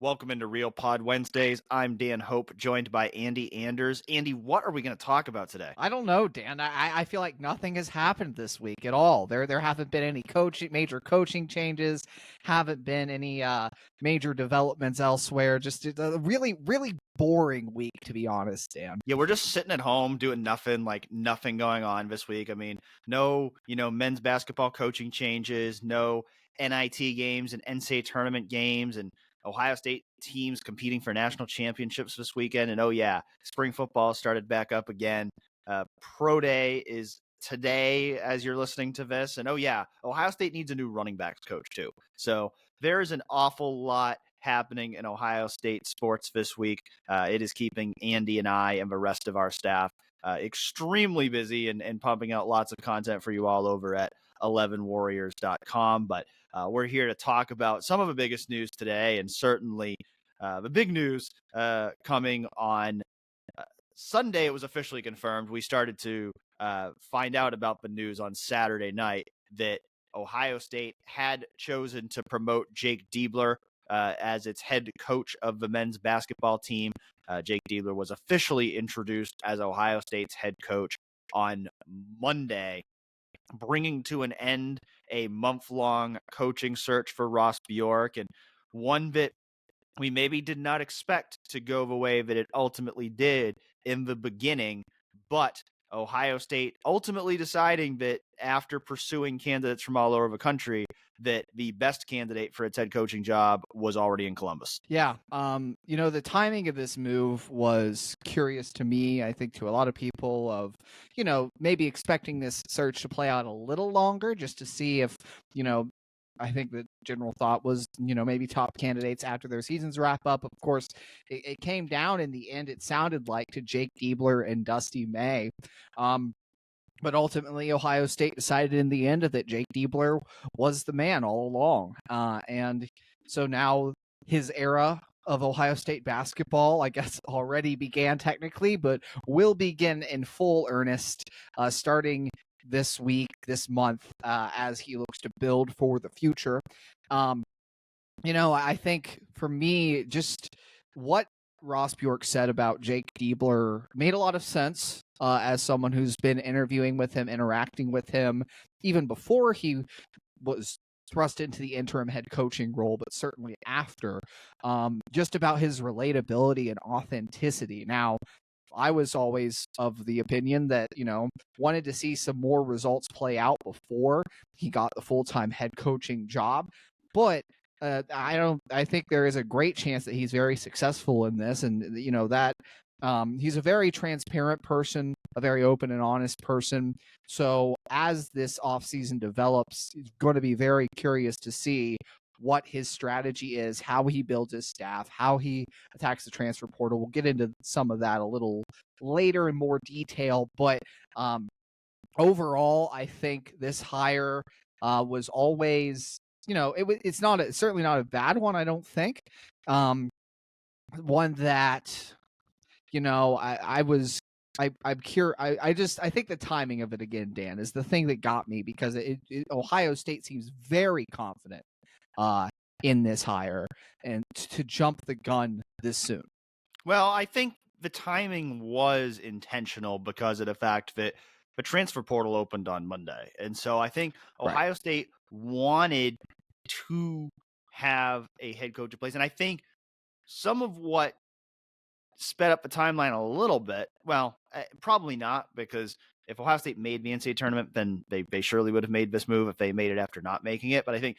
Welcome into Real Pod Wednesdays. I'm Dan Hope, joined by Andy Anders. Andy, what are we going to talk about today? I don't know, Dan. I feel like nothing has happened this week at all. There haven't been any major coaching changes, haven't been any major developments elsewhere. Just a really boring week, to be honest, Dan. Yeah, we're just sitting at home doing nothing, like nothing going on this week. I mean, no, men's basketball coaching changes, no NIT games and NCAA tournament games, and Ohio State teams competing for national championships this weekend. And oh yeah, spring football started back up again. Pro Day is today as you're listening to this. And oh yeah, Ohio State needs a new running backs coach too. So there is an awful lot happening in Ohio State sports this week. It is keeping Andy and I and the rest of our staff extremely busy and pumping out lots of content for you all over at 11warriors.com. But we're here to talk about some of the biggest news today, and certainly the big news coming on Sunday. It was officially confirmed. We started to find out about the news on Saturday night that Ohio State had chosen to promote Jake Diebler as its head coach of the men's basketball team. Jake Diebler was officially introduced as Ohio State's head coach on Monday, bringing to an end a month-long coaching search for Ross Bjork, and one that we maybe did not expect to go the way that it ultimately did in the beginning. But Ohio State ultimately deciding that after pursuing candidates from all over the country, that the best candidate for its head coaching job was already in Columbus. Yeah. The timing of this move was curious to me, I think to a lot of people, of, maybe expecting this search to play out a little longer just to see if, I think the general thought was, maybe top candidates after their seasons wrap up. Of course, it came down in the end, it sounded like, to Jake Diebler and Dusty May. But ultimately, Ohio State decided in the end that Jake Diebler was the man all along. And so now his era of Ohio State basketball, I guess, already began technically, but will begin in full earnest starting this week, this month, as he looks to build for the future. I think for me, just what Ross Bjork said about Jake Diebler made a lot of sense as someone who's been interviewing with him, interacting with him, even before he was thrust into the interim head coaching role, but certainly after, just about his relatability and authenticity. Now, I was always of the opinion that, wanted to see some more results play out before he got the full-time head coaching job. But I think there is a great chance that he's very successful in this, and that he's a very transparent person, a very open and honest person. So as this offseason develops, it's going to be very curious to see what his strategy is, how he builds his staff, how he attacks the transfer portal. We'll get into some of that a little later in more detail, but overall, I think this hire was always, it's certainly not a bad one, I don't think. One that, I'm curious. I think the timing of it again, Dan, is the thing that got me, because Ohio State seems very confident in this hire, and to jump the gun this soon. Well, I think the timing was intentional because of the fact that the transfer portal opened on Monday. And so I think Ohio State wanted to have a head coach in place. And I think some of what sped up the timeline a little bit, well, probably not, because if Ohio State made the NCAA tournament, then they surely would have made this move if they made it after not making it. But I think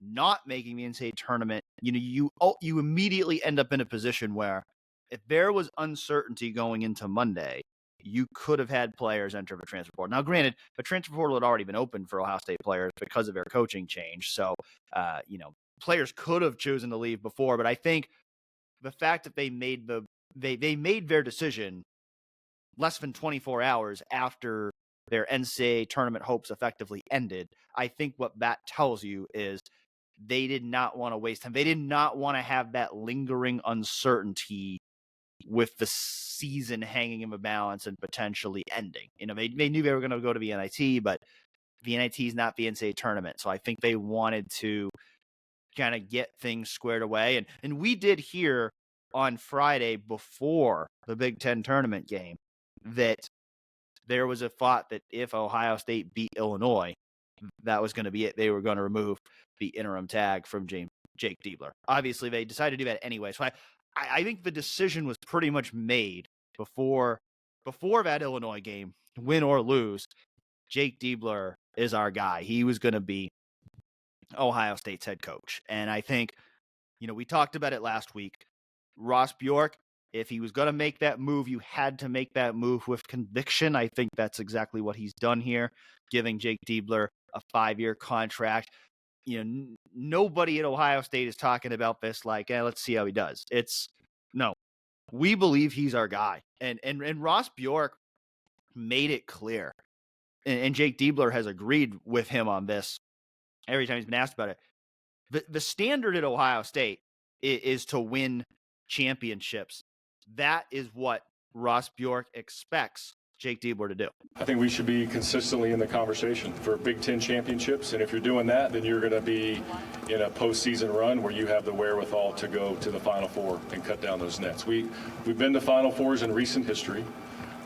not making the NCAA tournament, you immediately end up in a position where if there was uncertainty going into Monday, you could have had players enter the transfer portal. Now, granted, the transfer portal had already been open for Ohio State players because of their coaching change. So, players could have chosen to leave before. But I think the fact that they made they made their decision less than 24 hours after their NCAA tournament hopes effectively ended, I think what that tells you is they did not want to waste time. They did not want to have that lingering uncertainty with the season hanging in the balance and potentially ending. They knew they were going to go to the NIT, but the NIT is not the NCAA tournament. So I think they wanted to kind of get things squared away. And we did hear on Friday before the Big Ten tournament game that there was a thought that if Ohio State beat Illinois, that was going to be it. They were going to remove the interim tag from Jake Diebler. Obviously, they decided to do that anyway. So I think the decision was pretty much made before that Illinois game, win or lose. Jake Diebler is our guy. He was going to be Ohio State's head coach. And I think, we talked about it last week. Ross Bjork, if he was going to make that move, you had to make that move with conviction. I think that's exactly what he's done here, giving Jake Diebler a 5-year contract. Nobody at Ohio State is talking about this like, let's see how he does. No, we believe he's our guy. And Ross Bjork made it clear. And Jake Diebler has agreed with him on this every time he's been asked about it. The standard at Ohio State is to win championships. That is what Ross Bjork expects Jake Diebler to do. I think we should be consistently in the conversation for Big Ten championships, and if you're doing that, then you're going to be in a postseason run where you have the wherewithal to go to the Final Four and cut down those nets. We've been to Final Fours in recent history,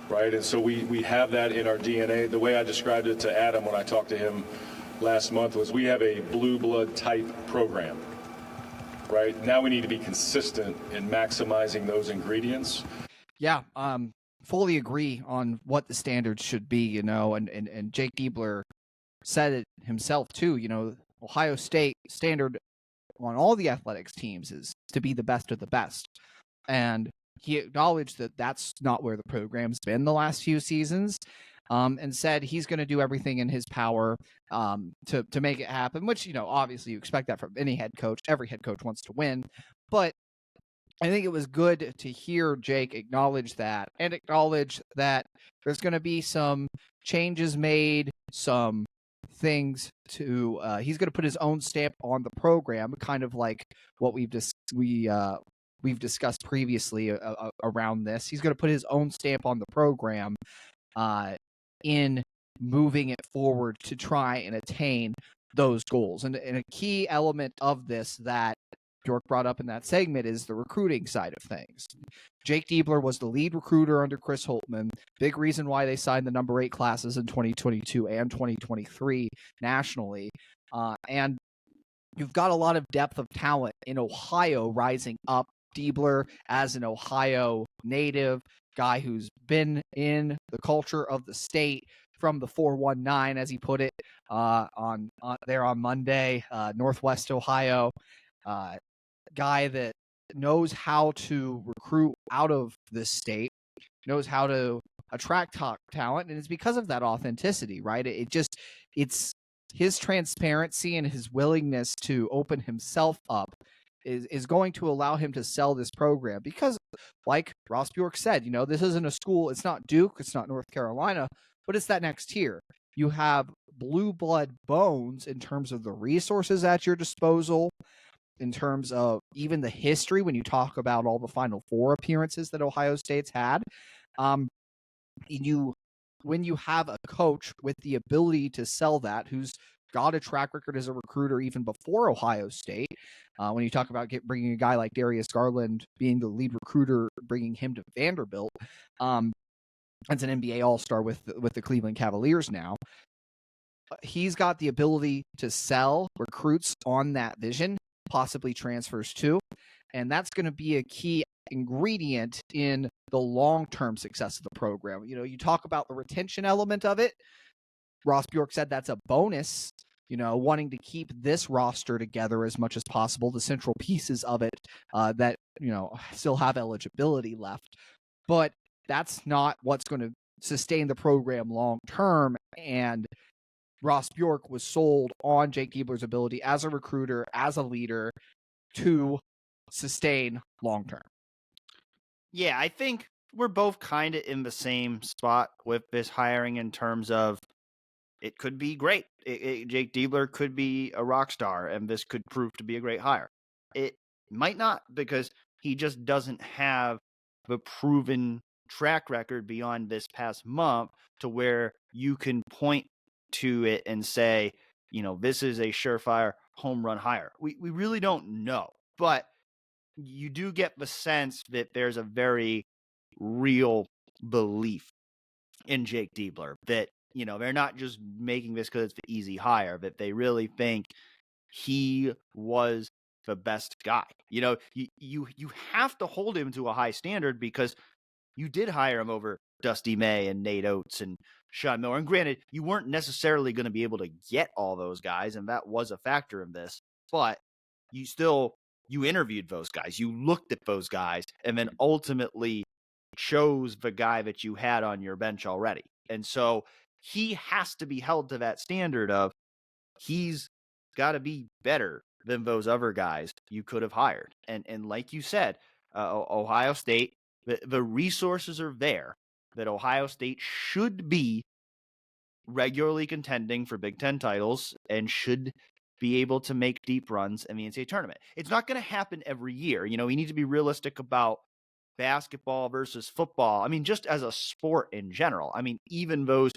right? And so we have that in our DNA. The way I described it to Adam when I talked to him last month was we have a blue blood type program, right? Now we need to be consistent in maximizing those ingredients. Yeah, fully agree on what the standards should be, and Jake Diebler said it himself too, Ohio State standard on all the athletics teams is to be the best of the best. And he acknowledged that that's not where the program's been the last few seasons, and said he's going to do everything in his power to make it happen, which, obviously you expect that from any head coach. Every head coach wants to win. But I think it was good to hear Jake acknowledge that, and acknowledge that there's going to be some changes made, some things to he's going to put his own stamp on the program, kind of like what we've discussed previously around this. He's going to put his own stamp on the program in moving it forward to try and attain those goals. And a key element of this that Bjork brought up in that segment is the recruiting side of things. Jake Diebler was the lead recruiter under Chris Holman. Big reason why they signed the number 8 classes in 2022 and 2023 nationally. And you've got a lot of depth of talent in Ohio rising up. Diebler, as an Ohio native, guy who's been in the culture of the state from the 419, as he put it, on Monday, Northwest Ohio. Guy that knows how to recruit out of this state, knows how to attract top talent, and it's because of that authenticity, right? It's his transparency and his willingness to open himself up is going to allow him to sell this program, because like Ross Bjork said, this isn't a school, it's not Duke, it's not North Carolina, but it's that next tier. You have blue blood bones in terms of the resources at your disposal, in terms of even the history when you talk about all the Final Four appearances that Ohio State's had. When you have a coach with the ability to sell that, who's got a track record as a recruiter even before Ohio State, when you talk about bringing a guy like Darius Garland being the lead recruiter, bringing him to Vanderbilt, as an NBA All-Star with the Cleveland Cavaliers now, he's got the ability to sell recruits on that vision, possibly transfers too. And that's going to be a key ingredient in the long-term success of the program. You talk about the retention element of it. Ross Bjork said that's a bonus, wanting to keep this roster together as much as possible, the central pieces of it that, still have eligibility left. But that's not what's going to sustain the program long-term. And Ross Bjork was sold on Jake Diebler's ability as a recruiter, as a leader, to sustain long-term. Yeah, I think we're both kind of in the same spot with this hiring in terms of it could be great. Jake Diebler could be a rock star, and this could prove to be a great hire. It might not, because he just doesn't have the proven track record beyond this past month to where you can point to it and say, this is a surefire home run hire. We really don't know, but you do get the sense that there's a very real belief in Jake Diebler, that, they're not just making this because it's the easy hire, that they really think he was the best guy. You have to hold him to a high standard because you did hire him over Dusty May and Nate Oates and Sean Miller. And granted, you weren't necessarily going to be able to get all those guys, and that was a factor in this, but you interviewed those guys, you looked at those guys, and then ultimately chose the guy that you had on your bench already. And so he has to be held to that standard of he's got to be better than those other guys you could have hired. And like you said, Ohio State, the resources are there that Ohio State should be regularly contending for Big Ten titles and should be able to make deep runs in the NCAA tournament. It's not going to happen every year. We need to be realistic about basketball versus football. I mean, just as a sport in general. I mean, even those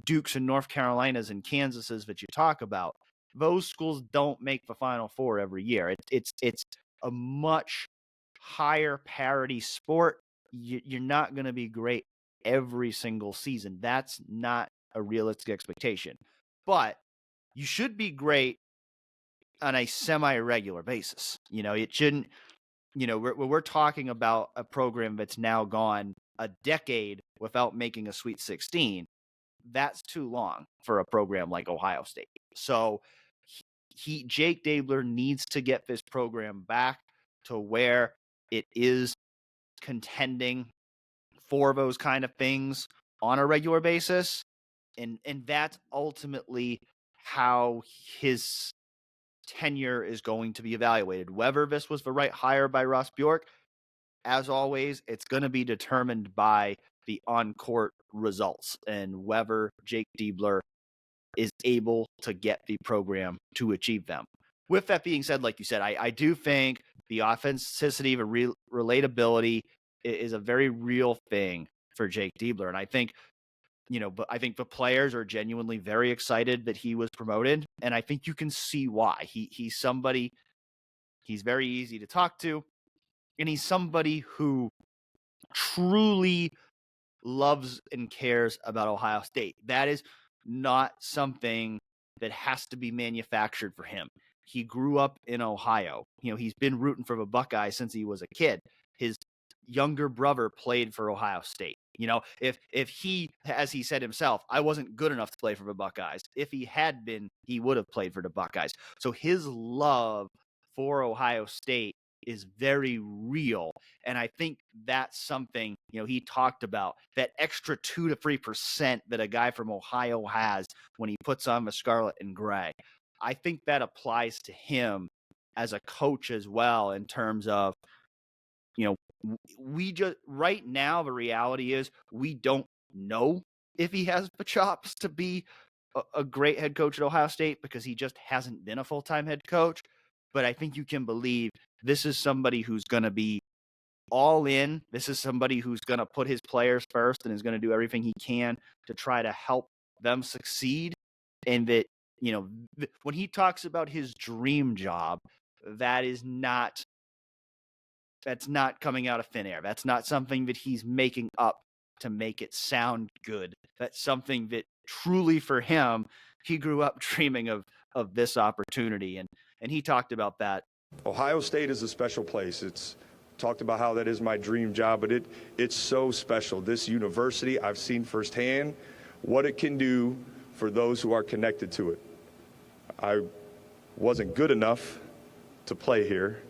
Dukes and North Carolinas and Kansases that you talk about, those schools don't make the Final Four every year. It's a much higher parity sport. You're not going to be great every single season. That's not a realistic expectation. But you should be great on a semi-regular basis. It shouldn't, we're talking about a program that's now gone a decade without making a Sweet 16. That's too long for a program like Ohio State. So Jake Diebler needs to get this program back to where it is contending for those kind of things on a regular basis. And that's ultimately how his tenure is going to be evaluated. Whether this was the right hire by Ross Bjork, as always, it's going to be determined by the on-court results and whether Jake Diebler is able to get the program to achieve them. With that being said, like you said, I do think the authenticity, the relatability is a very real thing for Jake Diebler. And I think, but I think the players are genuinely very excited that he was promoted. And I think you can see why. He's somebody, he's very easy to talk to. And he's somebody who truly loves and cares about Ohio State. That is not something that has to be manufactured for him. He grew up in Ohio. He's been rooting for the Buckeyes since he was a kid. His younger brother played for Ohio State. If he, as he said himself, I wasn't good enough to play for the Buckeyes. If he had been, he would have played for the Buckeyes. So his love for Ohio State is very real. And I think that's something, he talked about, that extra 2 to 3% that a guy from Ohio has when he puts on the scarlet and gray. I think that applies to him as a coach as well, in terms of, we just, right now, the reality is we don't know if he has the chops to be a great head coach at Ohio State because he just hasn't been a full-time head coach. But I think you can believe this is somebody who's going to be all in. This is somebody who's going to put his players first and is going to do everything he can to try to help them succeed. And that, when he talks about his dream job, that's not coming out of thin air. That's not something that he's making up to make it sound good. That's something that truly for him, he grew up dreaming of this opportunity. And he talked about that. Ohio State is a special place. It's talked about how that is my dream job, but it's so special. This university, I've seen firsthand what it can do for those who are connected to it. I wasn't good enough to play here,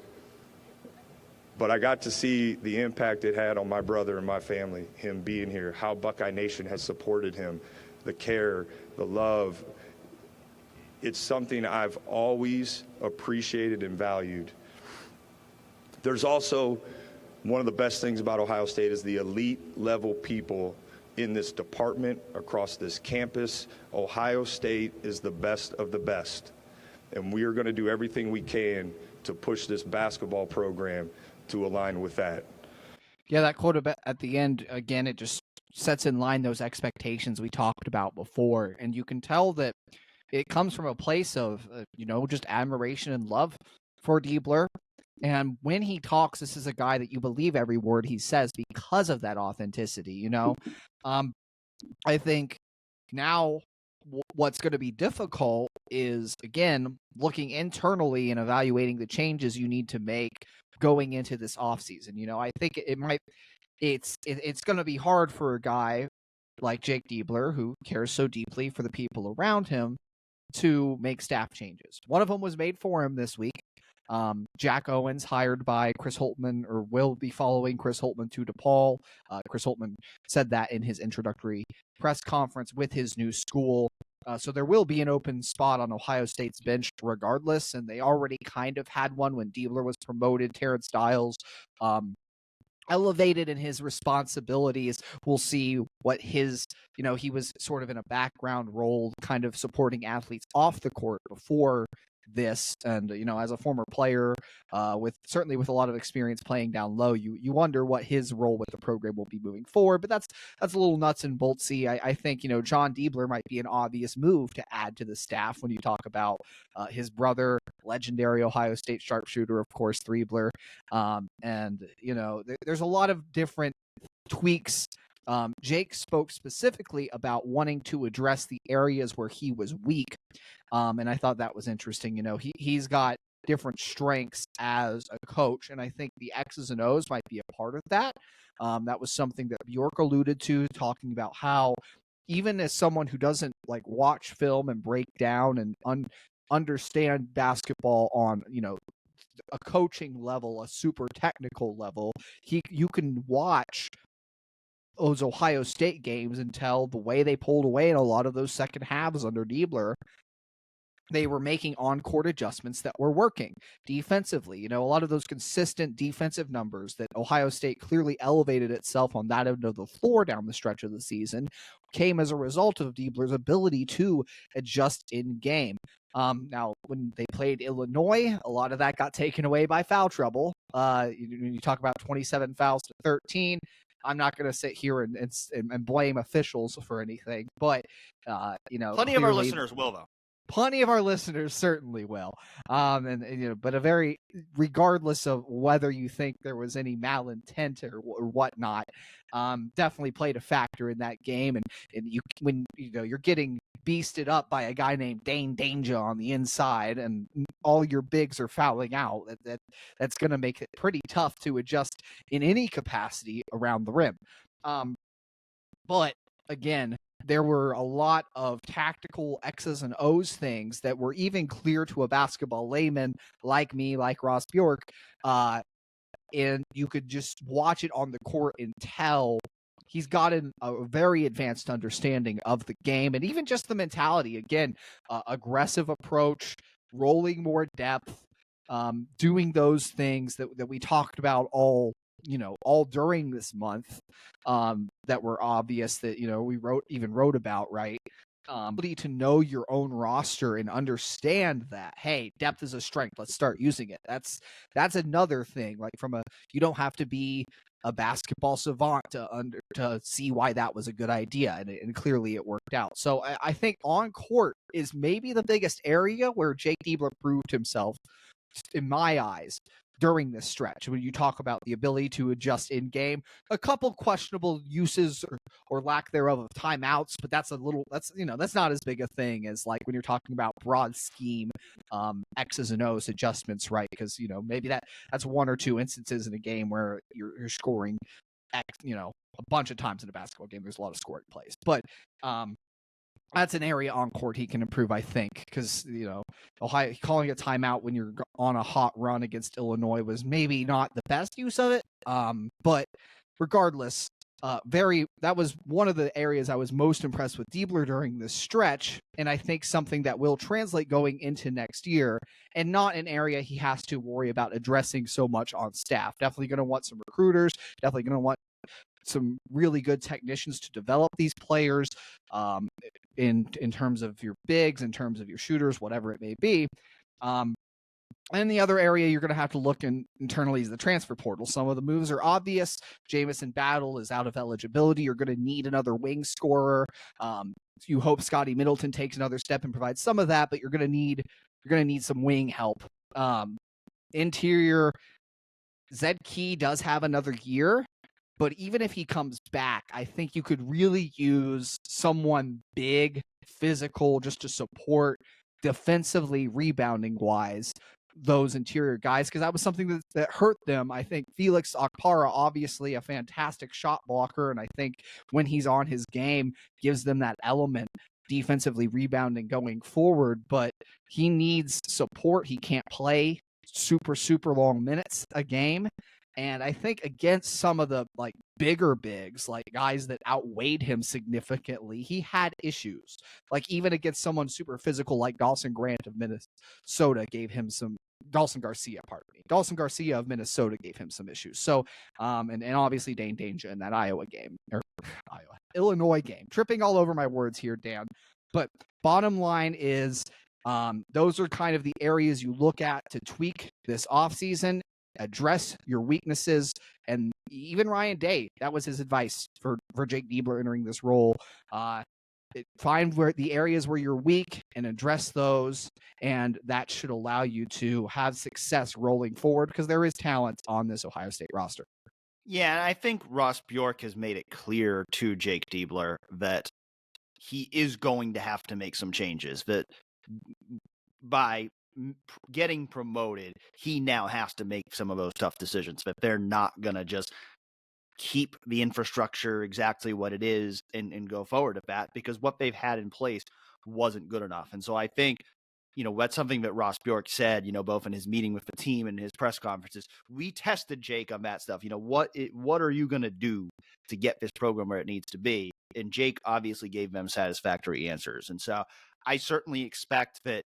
but I got to see the impact it had on my brother and my family, him being here, how Buckeye Nation has supported him, the care, the love. It's something I've always appreciated and valued. There's also one of the best things about Ohio State is the elite level people in this department, across this campus. Ohio State is the best of the best. And we are going to do everything we can to push this basketball program to align with that. Yeah, that quote at the end, again, it just sets in line those expectations we talked about before. And you can tell that it comes from a place of, just admiration and love for Diebler. And when he talks, this is a guy that you believe every word he says because of that authenticity, I think now what's going to be difficult is, again, looking internally and evaluating the changes you need to make going into this offseason. I think it's going to be hard for a guy like Jake Diebler, who cares so deeply for the people around him, to make staff changes. One of them was made for him this week. Jack Owens, hired by Chris Holman, or will be following Chris Holman to DePaul. Chris Holman said that in his introductory press conference with his new school. So there will be an open spot on Ohio State's bench regardless, and they already kind of had one when Diebler was promoted. Terrence Dials elevated in his responsibilities. We'll see what his, he was sort of in a background role, kind of supporting athletes off the court before this. And, as a former player, certainly with a lot of experience playing down low, you wonder what his role with the program will be moving forward. But that's a little nuts and boltsy. I think, John Diebler might be an obvious move to add to the staff when you talk about his brother, legendary Ohio State sharpshooter, of course, Diebler. And, there's a lot of different tweaks. Jake spoke specifically about wanting to address the areas where he was weak. And I thought that was interesting. He's got different strengths as a coach, and I think the X's and O's might be a part of that. That was something that Bjork alluded to, talking about how even as someone who doesn't watch film and break down and understand basketball on, a coaching level, a super technical level, you can watch those Ohio State games and tell the way they pulled away in a lot of those second halves under Diebler, they were making on-court adjustments that were working defensively. A lot of those consistent defensive numbers that Ohio State clearly elevated itself on that end of the floor down the stretch of the season came as a result of Diebler's ability to adjust in game. Now, when they played Illinois, a lot of that got taken away by foul trouble. You talk about 27 fouls to 13. I'm not going to sit here and blame officials for anything, but plenty of our listeners will, though. Plenty of our listeners certainly will. But regardless of whether you think there was any malintent or whatnot, definitely played a factor in that game. And when you're getting beasted up by a guy named Dane Danger on the inside, and all your bigs are fouling out, that's going to make it pretty tough to adjust in any capacity around the rim. But again, there were a lot of tactical X's and O's things that were even clear to a basketball layman like me, like Ross Bjork, and you could just watch it on the court and tell he's gotten a very advanced understanding of the game and even just the mentality. Again, aggressive approach, rolling more depth, doing those things that we talked about all during this month, that were obvious, that, we wrote about, right? Ability to know your own roster and understand that, hey, depth is a strength. Let's start using it. That's another thing. You don't have to be a basketball savant to see why that was a good idea, and clearly it worked out. So I think on court is maybe the biggest area where Jake Diebler proved himself, in my eyes, during this stretch. When you talk about the ability to adjust in game, a couple questionable uses or lack thereof of timeouts, but that's not as big a thing as when you're talking about broad scheme X's and O's adjustments, right? Because maybe that's one or two instances in a game where you're scoring X, a bunch of times in a basketball game. There's a lot of scoring plays, but that's an area on court he can improve, I think, because Ohio calling a timeout when you're on a hot run against Illinois was maybe not the best use of it. But regardless, that was one of the areas I was most impressed with Diebler during this stretch, and I think something that will translate going into next year, and not an area he has to worry about addressing so much on staff. Definitely going to want some recruiters. Definitely going to want some really good technicians to develop these players, in terms of your bigs, in terms of your shooters, whatever it may be. And the other area you're going to have to look internally is the transfer portal. Some of the moves are obvious. Jamison Battle is out of eligibility. You're going to need another wing scorer. You hope Scotty Middleton takes another step and provides some of that, but you're going to need some wing help. Interior, Zed Key does have another year, but even if he comes back, I think you could really use someone big, physical, just to support defensively, rebounding wise, those interior guys, because that was something that hurt them. I think Felix Okpara, obviously a fantastic shot blocker, and I think when he's on his game, gives them that element defensively rebounding going forward, but he needs support. He can't play super long minutes a game. And I think against some of the like bigger bigs, like guys that outweighed him significantly, he had issues. Like even against someone super physical like Dawson Grant of Minnesota gave him some. Dawson Garcia of Minnesota gave him some issues. So, and obviously Dane Danger in that Illinois game. Tripping all over my words here, Dan. But bottom line is, those are kind of the areas you look at to tweak this offseason. Address your weaknesses, and even Ryan Day, that was his advice for Jake Diebler entering this role. Find where the areas where you're weak and address those, and that should allow you to have success rolling forward because there is talent on this Ohio State roster. Yeah, and I think Ross Bjork has made it clear to Jake Diebler that he is going to have to make some changes, that by getting promoted, he now has to make some of those tough decisions, that they're not going to just keep the infrastructure exactly what it is and go forward at that, because what they've had in place wasn't good enough. And so I think, that's something that Ross Bjork said, both in his meeting with the team and his press conferences. We tested Jake on that stuff. What are you going to do to get this program where it needs to be? And Jake obviously gave them satisfactory answers. And so I certainly expect that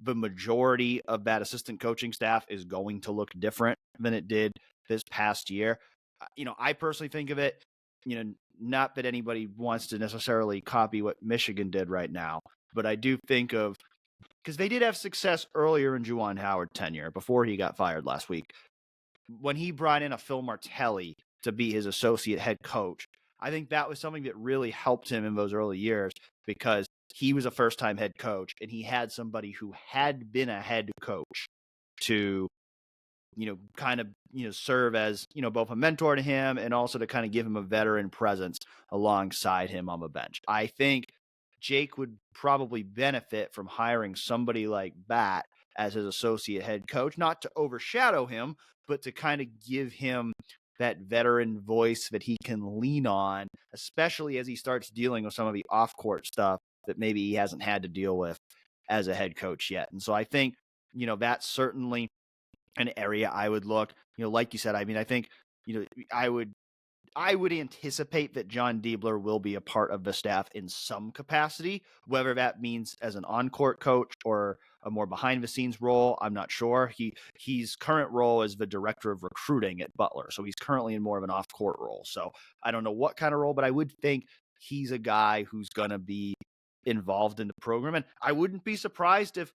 the majority of that assistant coaching staff is going to look different than it did this past year. I personally think of it, not that anybody wants to necessarily copy what Michigan did right now, but I do think of, because they did have success earlier in Juwan Howard's tenure before he got fired last week, when he brought in a Phil Martelli to be his associate head coach. I think that was something that really helped him in those early years, because he was a first-time head coach, and he had somebody who had been a head coach to, kind of, serve as, both a mentor to him and also to kind of give him a veteran presence alongside him on the bench. I think Jake would probably benefit from hiring somebody like that as his associate head coach, not to overshadow him, but to kind of give him that veteran voice that he can lean on, especially as he starts dealing with some of the off-court stuff that maybe he hasn't had to deal with as a head coach yet. And so I think, that's certainly an area I would look, like you said. I mean, I think, I would anticipate that John Diebler will be a part of the staff in some capacity, whether that means as an on-court coach or a more behind-the-scenes role. I'm not sure. His current role is the director of recruiting at Butler, so he's currently in more of an off-court role. So I don't know what kind of role, but I would think he's a guy who's going to be involved in the program. And I wouldn't be surprised if,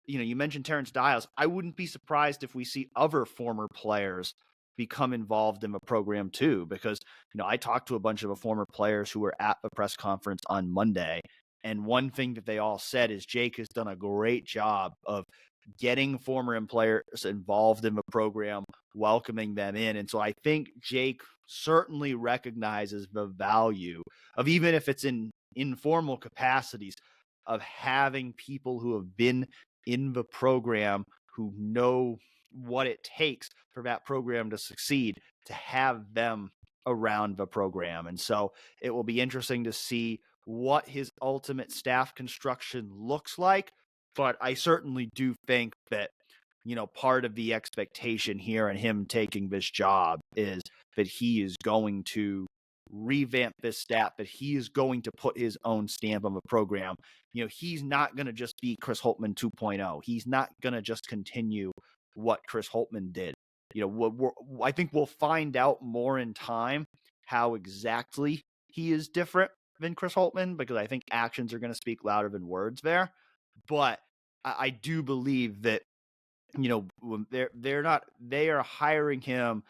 you mentioned Terrence Dials. I wouldn't be surprised if we see other former players become involved in the program too, because, I talked to a bunch of the former players who were at the press conference on Monday, and one thing that they all said is Jake has done a great job of getting former players involved in the program, welcoming them in. And so I think Jake certainly recognizes the value of, even if it's in informal capacities, of having people who have been in the program, who know what it takes for that program to succeed, to have them around the program. And so it will be interesting to see what his ultimate staff construction looks like. But I certainly do think that, part of the expectation here and him taking this job is that he is going to revamp this staff, that he is going to put his own stamp on the program. He's not going to just be Chris Holtman 2.0. He's not going to just continue what Chris Holtman did. I think we'll find out more in time how exactly he is different than Chris Holtman, because I think actions are going to speak louder than words there. But I do believe that they are hiring him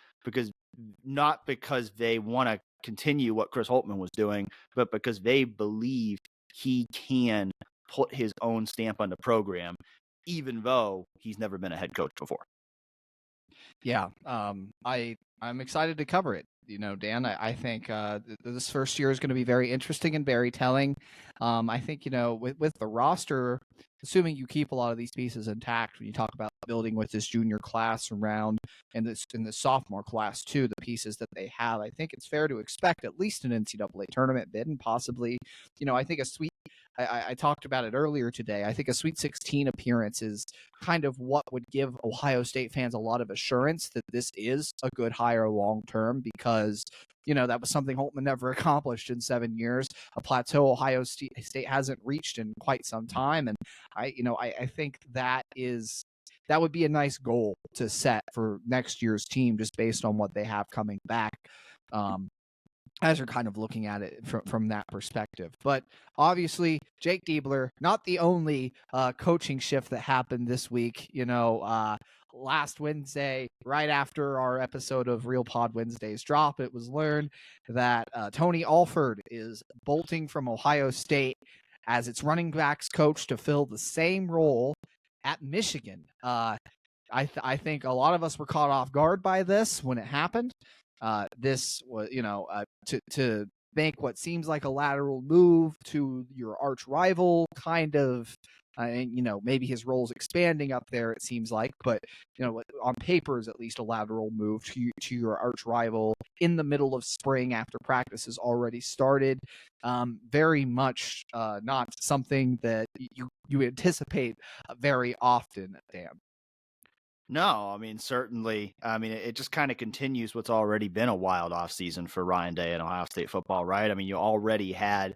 not because they want to continue what Chris Holtmann was doing, but because they believe he can put his own stamp on the program, even though he's never been a head coach before. Yeah, I'm excited to cover it. Dan, I think this first year is going to be very interesting and very telling. I think with the roster, assuming you keep a lot of these pieces intact, when you talk about building with this junior class around and in the sophomore class too, the pieces that they have, I think it's fair to expect at least an NCAA tournament bid and possibly, I think a sweet. I talked about it earlier today. I think a Sweet 16 appearance is kind of what would give Ohio State fans a lot of assurance that this is a good hire long term, because that was something Holtmann never accomplished in 7 years, a plateau Ohio State hasn't reached in quite some time. And I think that would be a nice goal to set for next year's team, just based on what they have coming back. As you're kind of looking at it from that perspective. But obviously, Jake Diebler, not the only coaching shift that happened this week. Last Wednesday, right after our episode of Real Pod Wednesdays drop, it was learned that Tony Alford is bolting from Ohio State as its running backs coach to fill the same role at Michigan. I think a lot of us were caught off guard by this when it happened. This was, to make what seems like a lateral move to your arch rival, kind of, and maybe his role's expanding up there, it seems like, but on paper is at least a lateral move to your arch rival in the middle of spring after practice has already started. Very much not something that you anticipate very often, Dan. No, I mean, certainly. I mean, it just kind of continues what's already been a wild offseason for Ryan Day and Ohio State football, right? I mean, you already had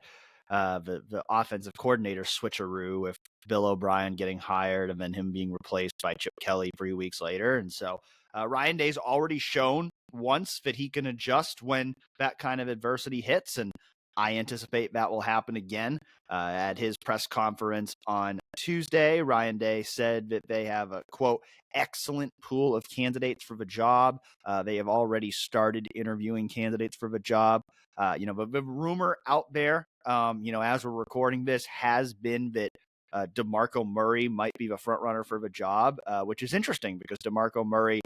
the offensive coordinator switcheroo with Bill O'Brien getting hired and then him being replaced by Chip Kelly 3 weeks later. And so Ryan Day's already shown once that he can adjust when that kind of adversity hits. And I anticipate that will happen again. At his press conference on Tuesday, Ryan Day said that they have a, quote, excellent pool of candidates for the job. They have already started interviewing candidates for the job. But the rumor out there, as we're recording this, has been that DeMarco Murray might be the front runner for the job, which is interesting because DeMarco Murray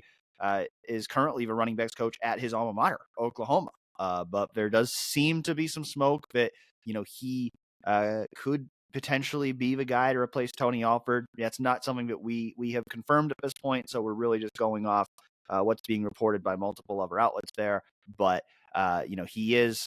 is currently the running backs coach at his alma mater, Oklahoma. But there does seem to be some smoke that, he could potentially be the guy to replace Tony Alford. That's not something that we have confirmed at this point, so we're really just going off what's being reported by multiple other outlets there. But he is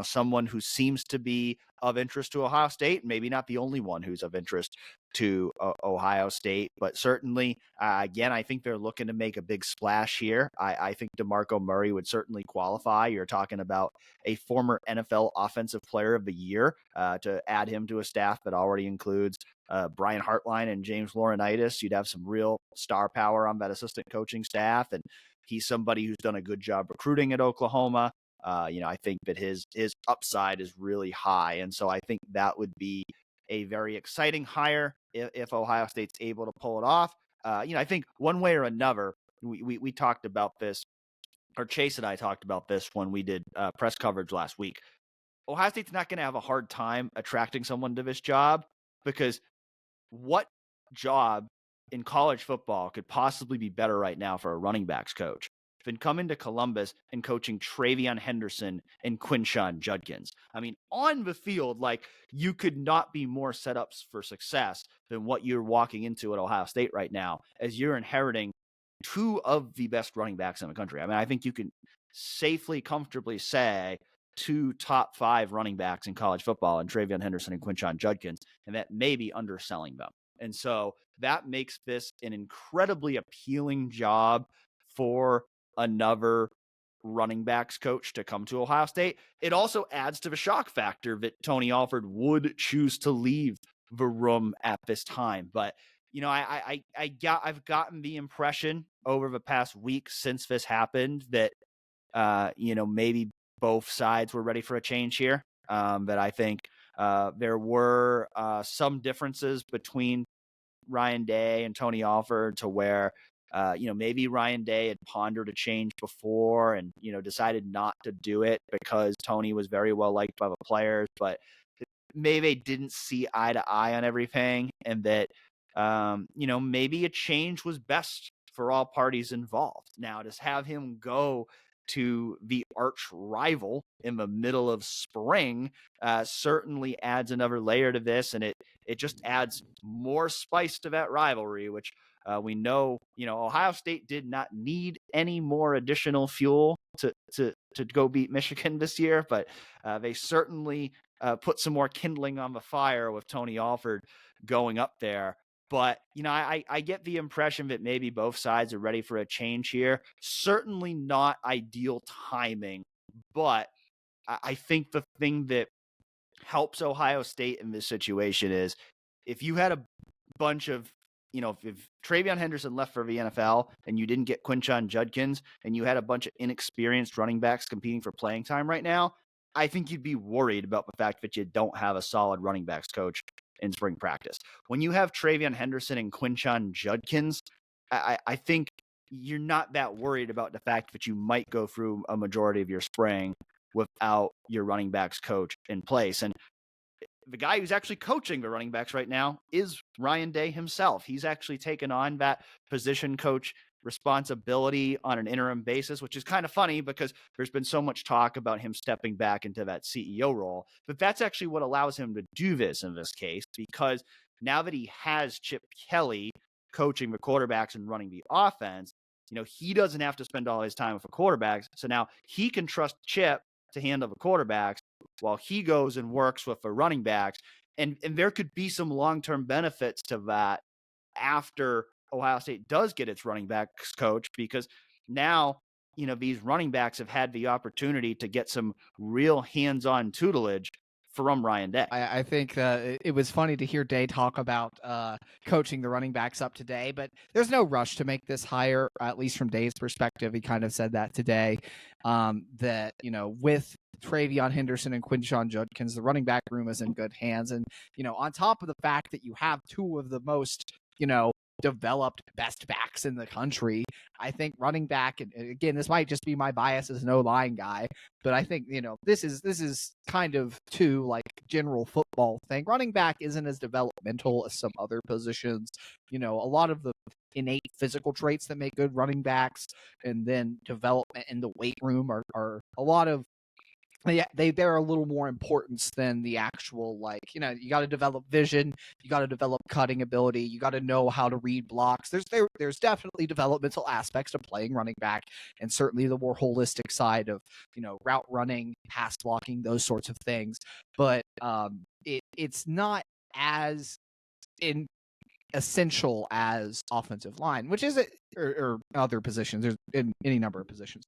someone who seems to be of interest to Ohio State, maybe not the only one who's of interest to Ohio State, but certainly, again, I think they're looking to make a big splash here. I think DeMarco Murray would certainly qualify. You're talking about a former NFL Offensive Player of the Year, to add him to a staff that already includes Brian Hartline and James Laurinaitis. You'd have some real star power on that assistant coaching staff, and he's somebody who's done a good job recruiting at Oklahoma. I think that his upside is really high, and so I think that would be a very exciting hire if Ohio State's able to pull it off. I think one way or another, we talked about this, or Chase and I talked about this when we did press coverage last week. Ohio State's not going to have a hard time attracting someone to this job, because what job in college football could possibly be better right now for a running backs coach than coming to Columbus and coaching Travion Henderson and Quinshon Judkins? I mean, on the field, you could not be more setups for success than what you're walking into at Ohio State right now, as you're inheriting two of the best running backs in the country. I mean, I think you can safely, comfortably say 2 top 5 running backs in college football, and Travion Henderson and Quinshon Judkins, and that may be underselling them. And so that makes this an incredibly appealing job for another running backs coach to come to Ohio State. It also adds to the shock factor that Tony Alford would choose to leave the room at this time. But I've gotten the impression over the past week since this happened that maybe both sides were ready for a change here. That I think there were some differences between Ryan Day and Tony Alford to where, maybe Ryan Day had pondered a change before and, decided not to do it because Tony was very well liked by the players, but maybe they didn't see eye to eye on everything, and that, maybe a change was best for all parties involved. Now, to have him go to the arch rival in the middle of spring certainly adds another layer to this, and it just adds more spice to that rivalry, which we know, Ohio State did not need any more additional fuel to go beat Michigan this year, but they certainly put some more kindling on the fire with Tony Alford going up there. But, I get the impression that maybe both sides are ready for a change here. Certainly not ideal timing, but I think the thing that helps Ohio State in this situation is if you had a bunch of, if Travion Henderson left for the NFL and you didn't get Quinshon Judkins and you had a bunch of inexperienced running backs competing for playing time right now, I think you'd be worried about the fact that you don't have a solid running backs coach in spring practice. When you have Travion Henderson and Quinshon Judkins, I think you're not that worried about the fact that you might go through a majority of your spring without your running backs coach in place. And the guy who's actually coaching the running backs right now is Ryan Day himself. He's actually taken on that position coach responsibility on an interim basis, which is kind of funny because there's been so much talk about him stepping back into that CEO role. But that's actually what allows him to do this in this case, because now that he has Chip Kelly coaching the quarterbacks and running the offense, he doesn't have to spend all his time with the quarterbacks. So now he can trust Chip to handle the quarterbacks while he goes and works with the running backs. And there could be some long-term benefits to that after Ohio State does get its running backs coach, because now, these running backs have had the opportunity to get some real hands-on tutelage from Ryan Day. I think it was funny to hear Day talk about coaching the running backs up today, but there's no rush to make this hire, at least from Day's perspective. He kind of said that today, that, with Travion Henderson and Quinshon Judkins, the running back room is in good hands. And, on top of the fact that you have two of the most, developed best backs in the country, I think running back, and again, this might just be my bias as an O-line guy, but I think, this is kind of too like general football thing. Running back isn't as developmental as some other positions. A lot of the innate physical traits that make good running backs and then development in the weight room are a lot of, they're a little more important than the actual, you got to develop vision, you got to develop cutting ability, you got to know how to read blocks. There's definitely developmental aspects to playing running back, and certainly the more holistic side of, route running, pass blocking, those sorts of things. But it's not as essential as offensive line, which is or other positions. There's in any number of positions.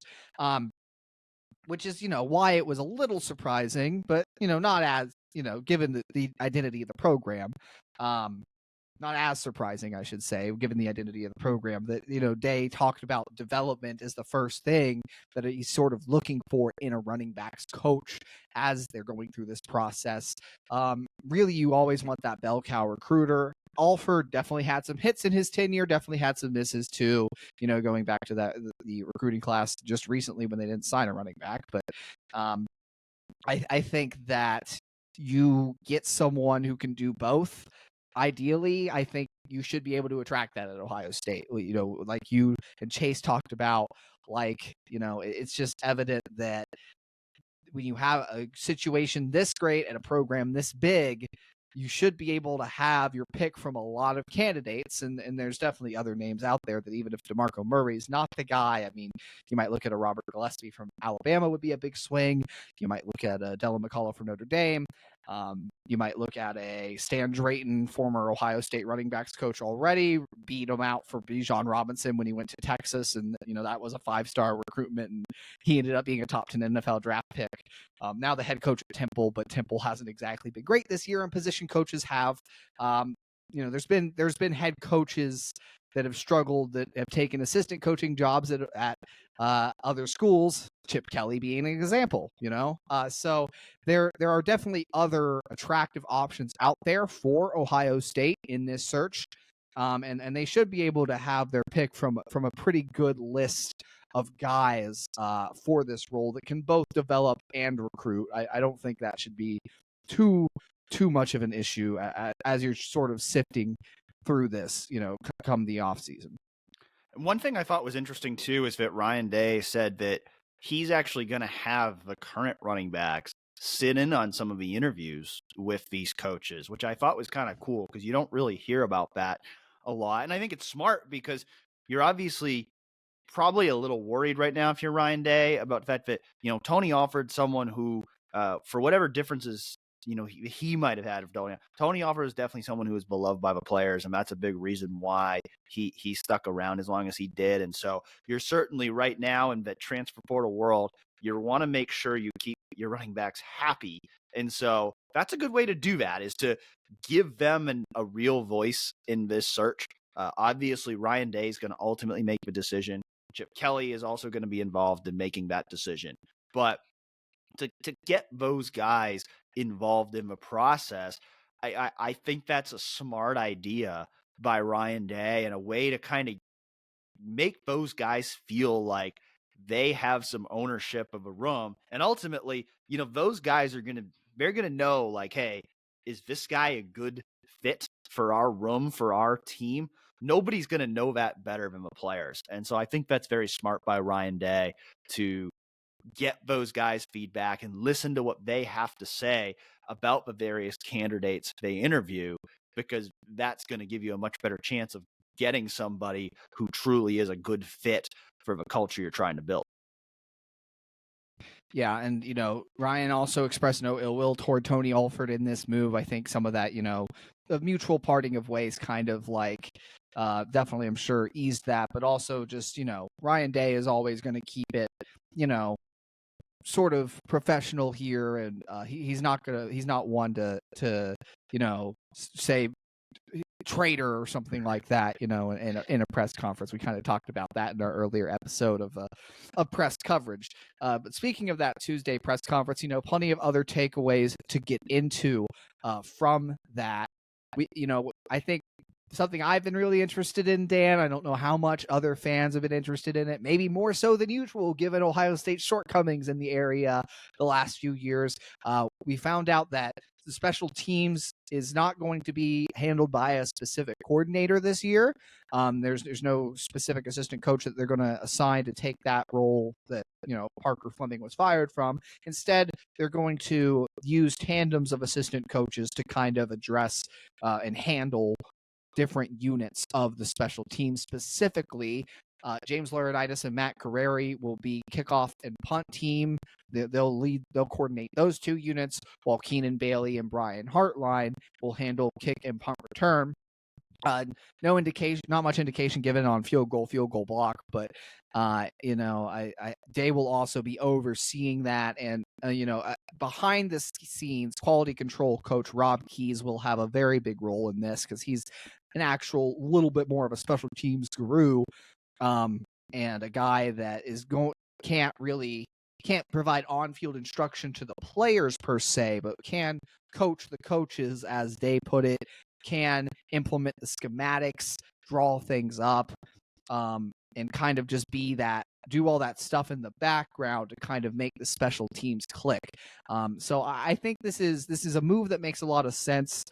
Which is, why it was a little surprising, but, not as, given the identity of the program, not as surprising, I should say, given the identity of the program, that, Day talked about development as the first thing that he's sort of looking for in a running backs coach as they're going through this process. Really, you always want that bell cow recruiter. Alford definitely had some hits in his tenure, definitely had some misses too, going back to the recruiting class just recently when they didn't sign a running back. But I think that you get someone who can do both. Ideally, I think you should be able to attract that at Ohio State. Like you and Chase talked about, it's just evident that when you have a situation this great at a program this big, you should be able to have your pick from a lot of candidates. And there's definitely other names out there that even if DeMarco Murray is not the guy, I mean, you might look at a Robert Gillespie from Alabama would be a big swing. You might look at a Dylan McCullough from Notre Dame. You might look at a Stan Drayton, former Ohio State running backs coach already, beat him out for Bijan Robinson when he went to Texas. And, that was a 5-star recruitment. And he ended up being a top 10 NFL draft pick. Now the head coach at Temple, but Temple hasn't exactly been great this year, and position coaches have. There's been head coaches that have struggled, that have taken assistant coaching jobs at other schools, Chip Kelly being an example, so there are definitely other attractive options out there for Ohio State in this search. And they should be able to have their pick from a pretty good list of guys for this role that can both develop and recruit. I don't think that should be too much of an issue as you're sort of sifting through this, come the offseason. One thing I thought was interesting too is that Ryan Day said that he's actually going to have the current running backs sit in on some of the interviews with these coaches, which I thought was kind of cool because you don't really hear about that a lot. And I think it's smart because you're obviously probably a little worried right now if you're Ryan Day about the fact that, Tony Alford, someone who, for whatever differences, he might have had of Tony Alford is definitely someone who is beloved by the players, and that's a big reason why he stuck around as long as he did. And so you're certainly right now in the transfer portal world, you want to make sure you keep your running backs happy. And so that's a good way to do that, is to give them a real voice in this search. Obviously, Ryan Day is going to ultimately make the decision. Chip Kelly is also going to be involved in making that decision. But to get those guys involved in the process, I think that's a smart idea by Ryan Day, and a way to kind of make those guys feel like they have some ownership of a room. And ultimately, those guys they're going to know, like, hey, is this guy a good fit for our room, for our team? Nobody's going to know that better than the players. And so I think that's very smart by Ryan Day to get those guys' feedback and listen to what they have to say about the various candidates they interview, because that's going to give you a much better chance of getting somebody who truly is a good fit for the culture you're trying to build. Yeah, and Ryan also expressed no ill will toward Tony Alford in this move. I think some of that, the mutual parting of ways kind of like definitely, I'm sure, eased that, but also just, Ryan Day is always going to keep it, sort of professional here, and he's not one to say traitor or something like that, in a press conference. We kind of talked about that in our earlier episode of press coverage. But speaking of that Tuesday press conference, plenty of other takeaways to get into from that. I think something I've been really interested in, Dan, I don't know how much other fans have been interested in it, maybe more so than usual, given Ohio State's shortcomings in the area the last few years. We found out that the special teams is not going to be handled by a specific coordinator this year. There's no specific assistant coach that they're going to assign to take that role that, Parker Fleming was fired from. Instead, they're going to use tandems of assistant coaches to kind of address and handle different units of the special team. Specifically, James Laurinaitis and Matt Carreri will be kickoff and punt team. They'll coordinate those two units, while Keenan Bailey and Brian Hartline will handle kick and punt return. No indication, not much indication given on field goal block, but Day will also be overseeing that, and behind the scenes, quality control coach Rob Keys will have a very big role in this, because he's an actual little bit more of a special teams guru, and a guy that can't provide on-field instruction to the players per se, but can coach the coaches, as they put it, can implement the schematics, draw things up, and kind of just do all that stuff in the background to kind of make the special teams click. So I think this is a move that makes a lot of sense.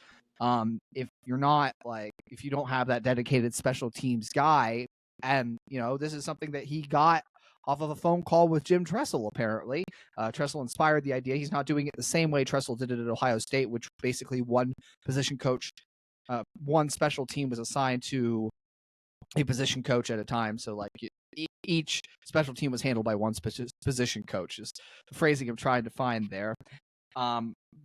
If you don't have that dedicated special teams guy, and this is something that he got off of a phone call with Jim Tressel, apparently. Tressel inspired the idea. He's not doing it the same way Tressel did it at Ohio State, which basically one special team was assigned to a position coach at a time. So like each special team was handled by one position coach, is the phrasing I'm trying to find there.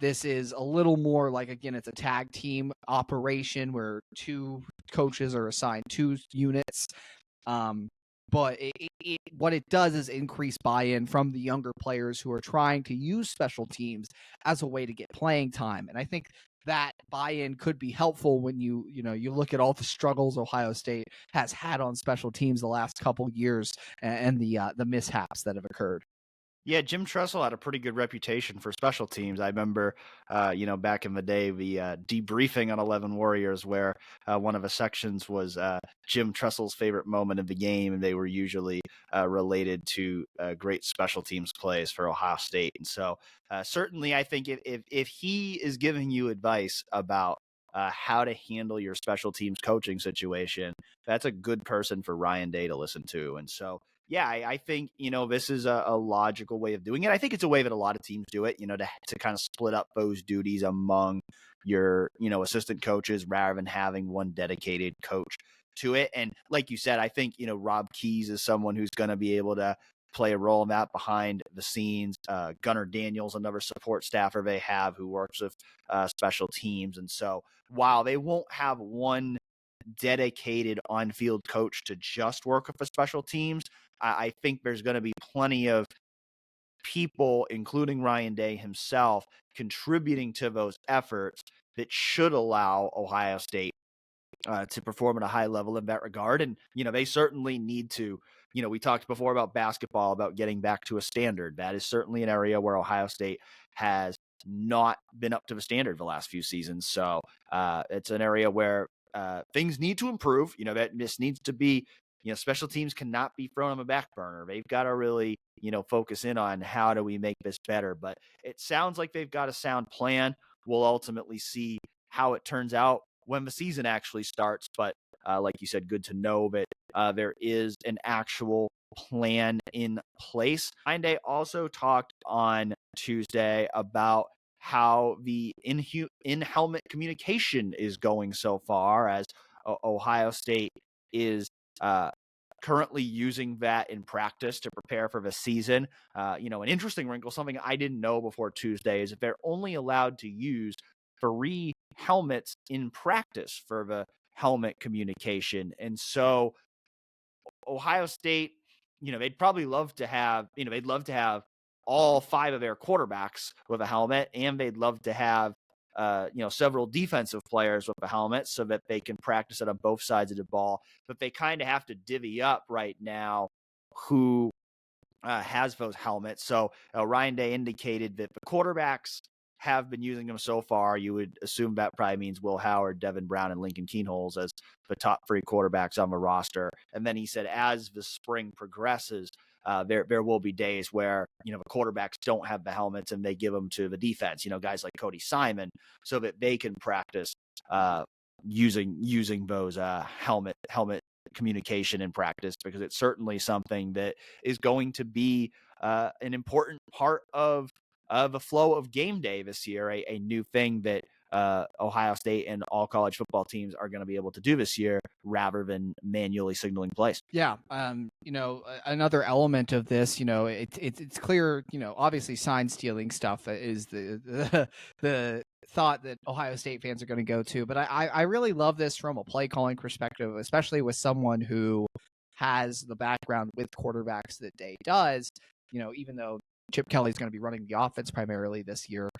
This is a little more like, again, it's a tag team operation where two coaches are assigned two units. But what it does is increase buy-in from the younger players who are trying to use special teams as a way to get playing time. And I think that buy-in could be helpful when you look at all the struggles Ohio State has had on special teams the last couple years, and the mishaps that have occurred. Yeah, Jim Tressel had a pretty good reputation for special teams. I remember, back in the day, the debriefing on 11 Warriors, where one of the sections was Jim Tressel's favorite moment of the game, and they were usually related to great special teams plays for Ohio State. And so, certainly, I think if he is giving you advice about how to handle your special teams coaching situation, that's a good person for Ryan Day to listen to. And so, yeah, I think, this is a logical way of doing it. I think it's a way that a lot of teams do it, to kind of split up those duties among your, assistant coaches rather than having one dedicated coach to it. And like you said, I think, Rob Keyes is someone who's going to be able to play a role in that behind the scenes. Gunnar Daniels, another support staffer they have who works with special teams. And so while they won't have one dedicated on-field coach to just work with the special teams, I think there's going to be plenty of people, including Ryan Day himself, contributing to those efforts that should allow Ohio State to perform at a high level in that regard. And, they certainly need to, we talked before about basketball, about getting back to a standard. That is certainly an area where Ohio State has not been up to the standard the last few seasons. So it's an area where things need to improve. That this needs to be, special teams cannot be thrown on the back burner. They've got to really, focus in on how do we make this better. But it sounds like they've got a sound plan. We'll ultimately see how it turns out when the season actually starts. But like you said, good to know that there is an actual plan in place. Day also talked on Tuesday about how the in-helmet communication is going so far, as Ohio State is currently using that in practice to prepare for the season. An interesting wrinkle, something I didn't know before Tuesday, is that they're only allowed to use 3 helmets in practice for the helmet communication. And so Ohio State, they'd probably love to have, they'd love to have all 5 of their quarterbacks with a helmet, and they'd love to have, several defensive players with a helmet so that they can practice it on both sides of the ball. But they kind of have to divvy up right now who has those helmets. So Ryan Day indicated that the quarterbacks have been using them so far. You would assume that probably means Will Howard, Devin Brown, and Lincoln Keenholz as the top 3 quarterbacks on the roster. And then he said, as the spring progresses, there will be days where, the quarterbacks don't have the helmets and they give them to the defense, guys like Cody Simon, so that they can practice using those helmet communication in practice, because it's certainly something that is going to be an important part of the flow of game day this year, a new thing that Ohio State and all college football teams are going to be able to do this year rather than manually signaling plays. Yeah. Another element of this, it's clear, obviously sign stealing stuff is the thought that Ohio State fans are going to go to. But I really love this from a play calling perspective, especially with someone who has the background with quarterbacks that Day does, even though Chip Kelly's going to be running the offense primarily this year.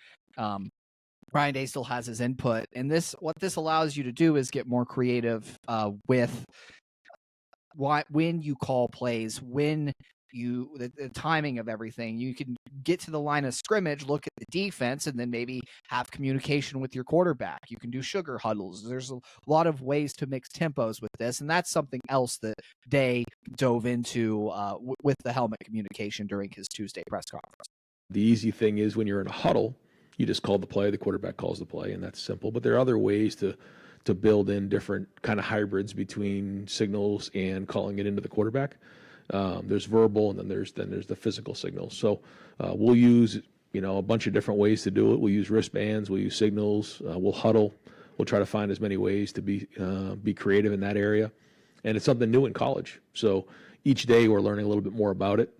Ryan Day still has his input, and what this allows you to do is get more creative with when you call plays, when the timing of everything. You can get to the line of scrimmage, look at the defense, and then maybe have communication with your quarterback. You can do sugar huddles. There's a lot of ways to mix tempos with this, and that's something else that Day dove into with the helmet communication during his Tuesday press conference. The easy thing is when you're in a huddle, you just call the play, the quarterback calls the play, and that's simple. But there are other ways to build in different kind of hybrids between signals and calling it into the quarterback. There's verbal, and then there's the physical signals. So we'll use a bunch of different ways to do it. We'll use wristbands, we'll use signals, we'll huddle. We'll try to find as many ways to be creative in that area. And it's something new in college. So each day we're learning a little bit more about it.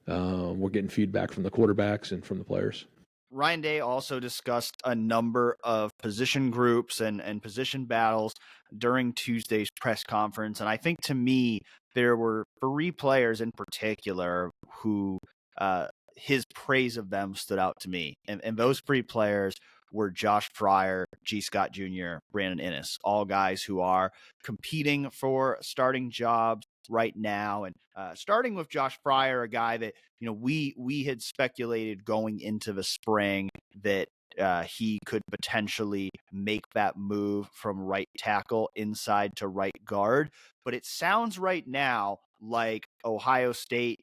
We're getting feedback from the quarterbacks and from the players. Ryan Day also discussed a number of position groups and position battles during Tuesday's press conference. And I think, to me, there were 3 players in particular who his praise of them stood out to me. And those 3 players were Josh Frier, G. Scott Jr., Brandon Inniss, all guys who are competing for starting jobs right now. And starting with Josh Frier, a guy that, we had speculated going into the spring that he could potentially make that move from right tackle inside to right guard. But it sounds right now like Ohio State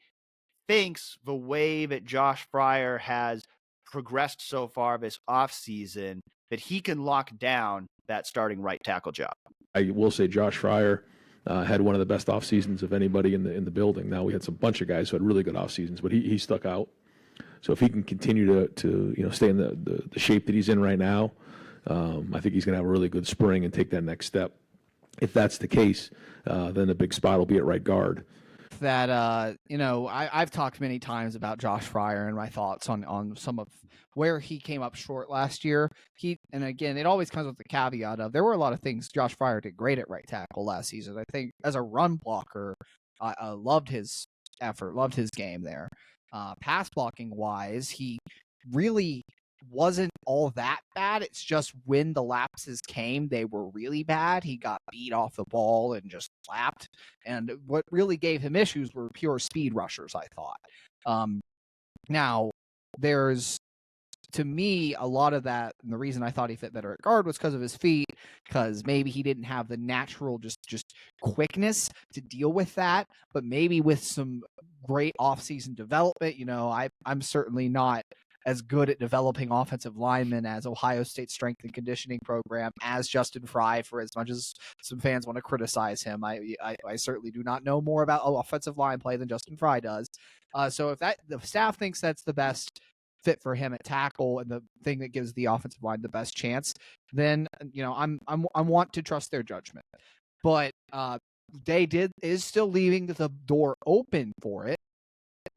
thinks the way that Josh Frier has progressed so far this offseason, that he can lock down that starting right tackle job. I will say Josh Frier had one of the best off seasons of anybody in the building. Now we had some bunch of guys who had really good off seasons, but he stuck out. So if he can continue to stay in the shape that he's in right now, I think he's going to have a really good spring and take that next step. If that's the case, then the big spot will be at right guard. That I've talked many times about Josh Frier and my thoughts on some of where he came up short last year. And again, it always comes with the caveat of there were a lot of things Josh Frier did great at right tackle last season. I think as a run blocker, I loved his effort, loved his game there. Pass blocking wise, he really wasn't all that bad. It's just when the lapses came, they were really bad. He got beat off the ball and just slapped. And what really gave him issues were pure speed rushers, I thought. Now, there's, to me, a lot of that, and the reason I thought he fit better at guard was because of his feet, because maybe he didn't have the natural just quickness to deal with that, but maybe with some great offseason development, I'm certainly not as good at developing offensive linemen as Ohio State's strength and conditioning program as Justin Fry, for as much as some fans want to criticize him. I certainly do not know more about offensive line play than Justin Fry does. So if the staff thinks that's the best fit for him at tackle and the thing that gives the offensive line the best chance, then I want to trust their judgment. But they is still leaving the door open for it.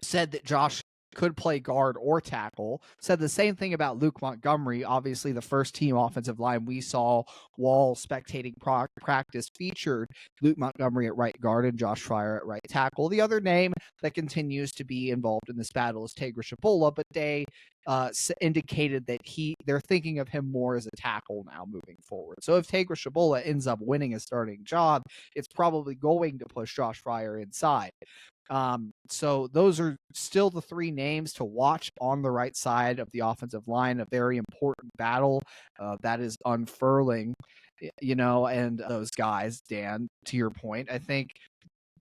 Said that Josh could play guard or tackle. Said the same thing about Luke Montgomery, obviously the first team offensive line we saw while spectating practice featured Luke Montgomery at right guard and Josh Frier at right tackle. The other name that continues to be involved in this battle is Tagra Shabola, but they indicated that they're thinking of him more as a tackle now moving forward. So if Tagra Shabola ends up winning a starting job, it's probably going to push Josh Frier inside. So those are still the three names to watch on the right side of the offensive line, a very important battle that is unfurling, and those guys, Dan, to your point, I think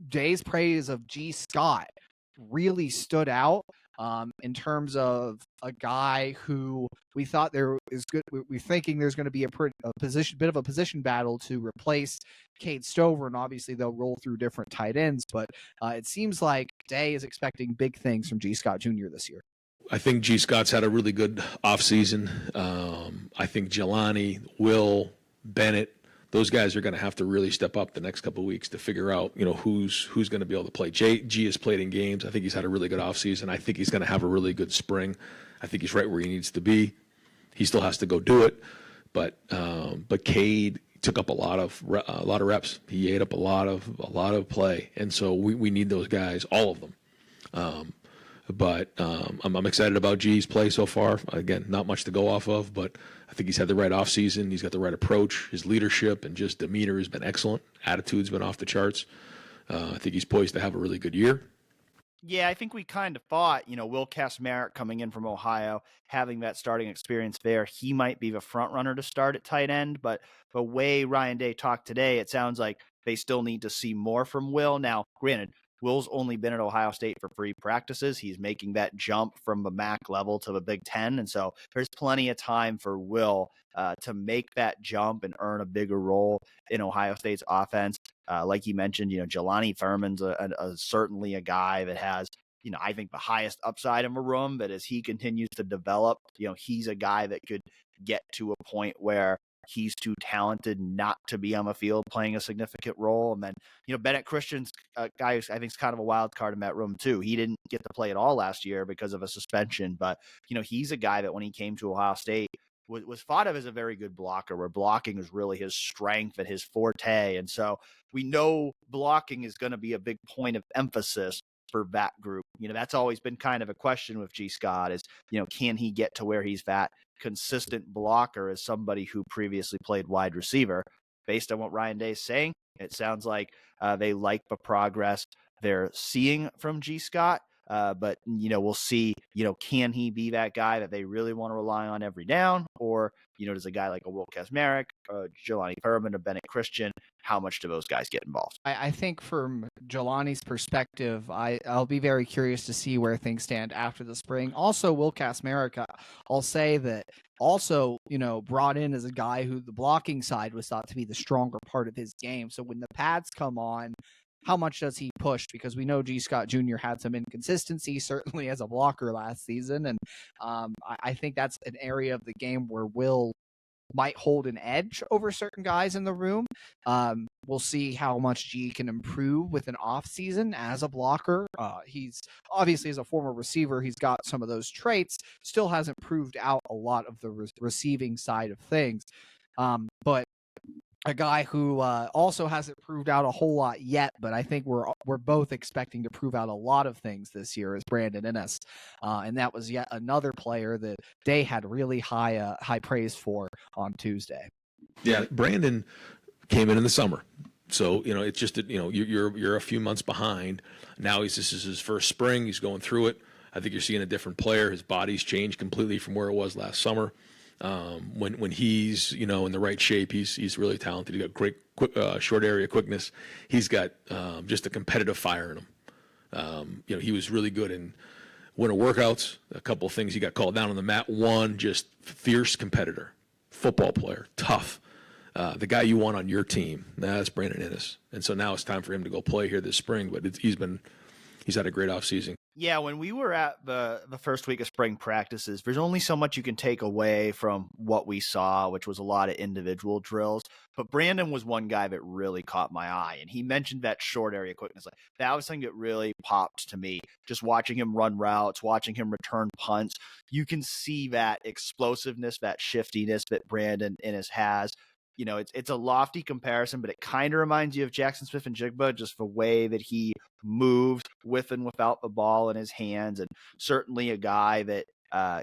Jay's praise of G. Scott really stood out in terms of a guy who we thought there is good. We're thinking there's going to be a bit of a position battle to replace Cade Stover, and obviously they'll roll through different tight ends. But it seems like Day is expecting big things from G. Scott Jr. this year. I think G. Scott's had a really good offseason. I think Jelani, Will, Bennett, those guys are going to have to really step up the next couple of weeks to figure out, who's going to be able to play. G has played in games. I think he's had a really good offseason. I think he's going to have a really good spring. I think he's right where he needs to be. He still has to go do it, but Cade took up a lot of reps. He ate up a lot of play, and so we need those guys, all of them. But I'm excited about G's play so far. Again, not much to go off of, but I think he's had the right offseason. He's got the right approach. His leadership and just demeanor has been excellent. Attitude's been off the charts. I think he's poised to have a really good year. Yeah, I think we kind of thought, Will Kacmarek coming in from Ohio, having that starting experience there, he might be the front runner to start at tight end. But the way Ryan Day talked today, it sounds like they still need to see more from Will. Now, granted, Will's only been at Ohio State for 3 practices. He's making that jump from the MAC level to the Big Ten. And so there's plenty of time for Will to make that jump and earn a bigger role in Ohio State's offense. Like you mentioned, Jelani Thurman's certainly a guy that has, I think the highest upside in the room, but as he continues to develop, he's a guy that could get to a point where he's too talented not to be on the field playing a significant role. And then, Bennett Christian's a guy who I think is kind of a wild card in that room too. He didn't get to play at all last year because of a suspension, but, he's a guy that when he came to Ohio State was thought of as a very good blocker, where blocking is really his strength and his forte. And so we know blocking is going to be a big point of emphasis for that group. That's always been kind of a question with G. Scott is, can he get to where he's that consistent blocker as somebody who previously played wide receiver? based on what Ryan Day is saying, it sounds like they like the progress they're seeing from G. Scott. But, we'll see, can he be that guy that they really want to rely on every down? Or, does a guy like a Will Kazmarek, Jelani Thurman, or Bennett Christian, how much do those guys get involved? I think from Jelani's perspective, I'll be very curious to see where things stand after the spring. Also, Will Kazmarek, I'll say that also, brought in as a guy who the blocking side was thought to be the stronger part of his game. So when the pads come on, how much does he push? Because we know G. Scott Jr. had some inconsistency, certainly as a blocker last season. And I think that's an area of the game where Will might hold an edge over certain guys in the room. We'll see how much G can improve with an off season as a blocker. He's obviously, as a former receiver, he's got some of those traits, still hasn't proved out a lot of the receiving side of things. But a guy who also hasn't proved out a whole lot yet, but I think we're both expecting to prove out a lot of things this year, is Brandon Inniss, and that was yet another player that Day had really high praise for on Tuesday. Yeah, Brandon came in the summer, so it's just that you're a few months behind. Now this is his first spring. He's going through it. I think you're seeing a different player. His body's changed completely from where it was last summer. When he's in the right shape, he's really talented. He got great short area quickness. He's got just a competitive fire in him. He was really good in winter workouts. A couple of things he got called down on the mat. One, just fierce competitor, football player, tough. The guy you want on your team. That's Brandon Inniss. And so now it's time for him to go play here this spring. But he's had a great offseason. Yeah, when we were at the first week of spring practices, there's only so much you can take away from what we saw, which was a lot of individual drills. But Brandon was one guy that really caught my eye, and he mentioned that short area quickness. That was something that really popped to me. Just watching him run routes, watching him return punts, you can see that explosiveness, that shiftiness that Brandon Inniss has. It's a lofty comparison, but it kind of reminds you of Jackson Smith-Njigba, just the way that he moves with and without the ball in his hands. And certainly a guy that,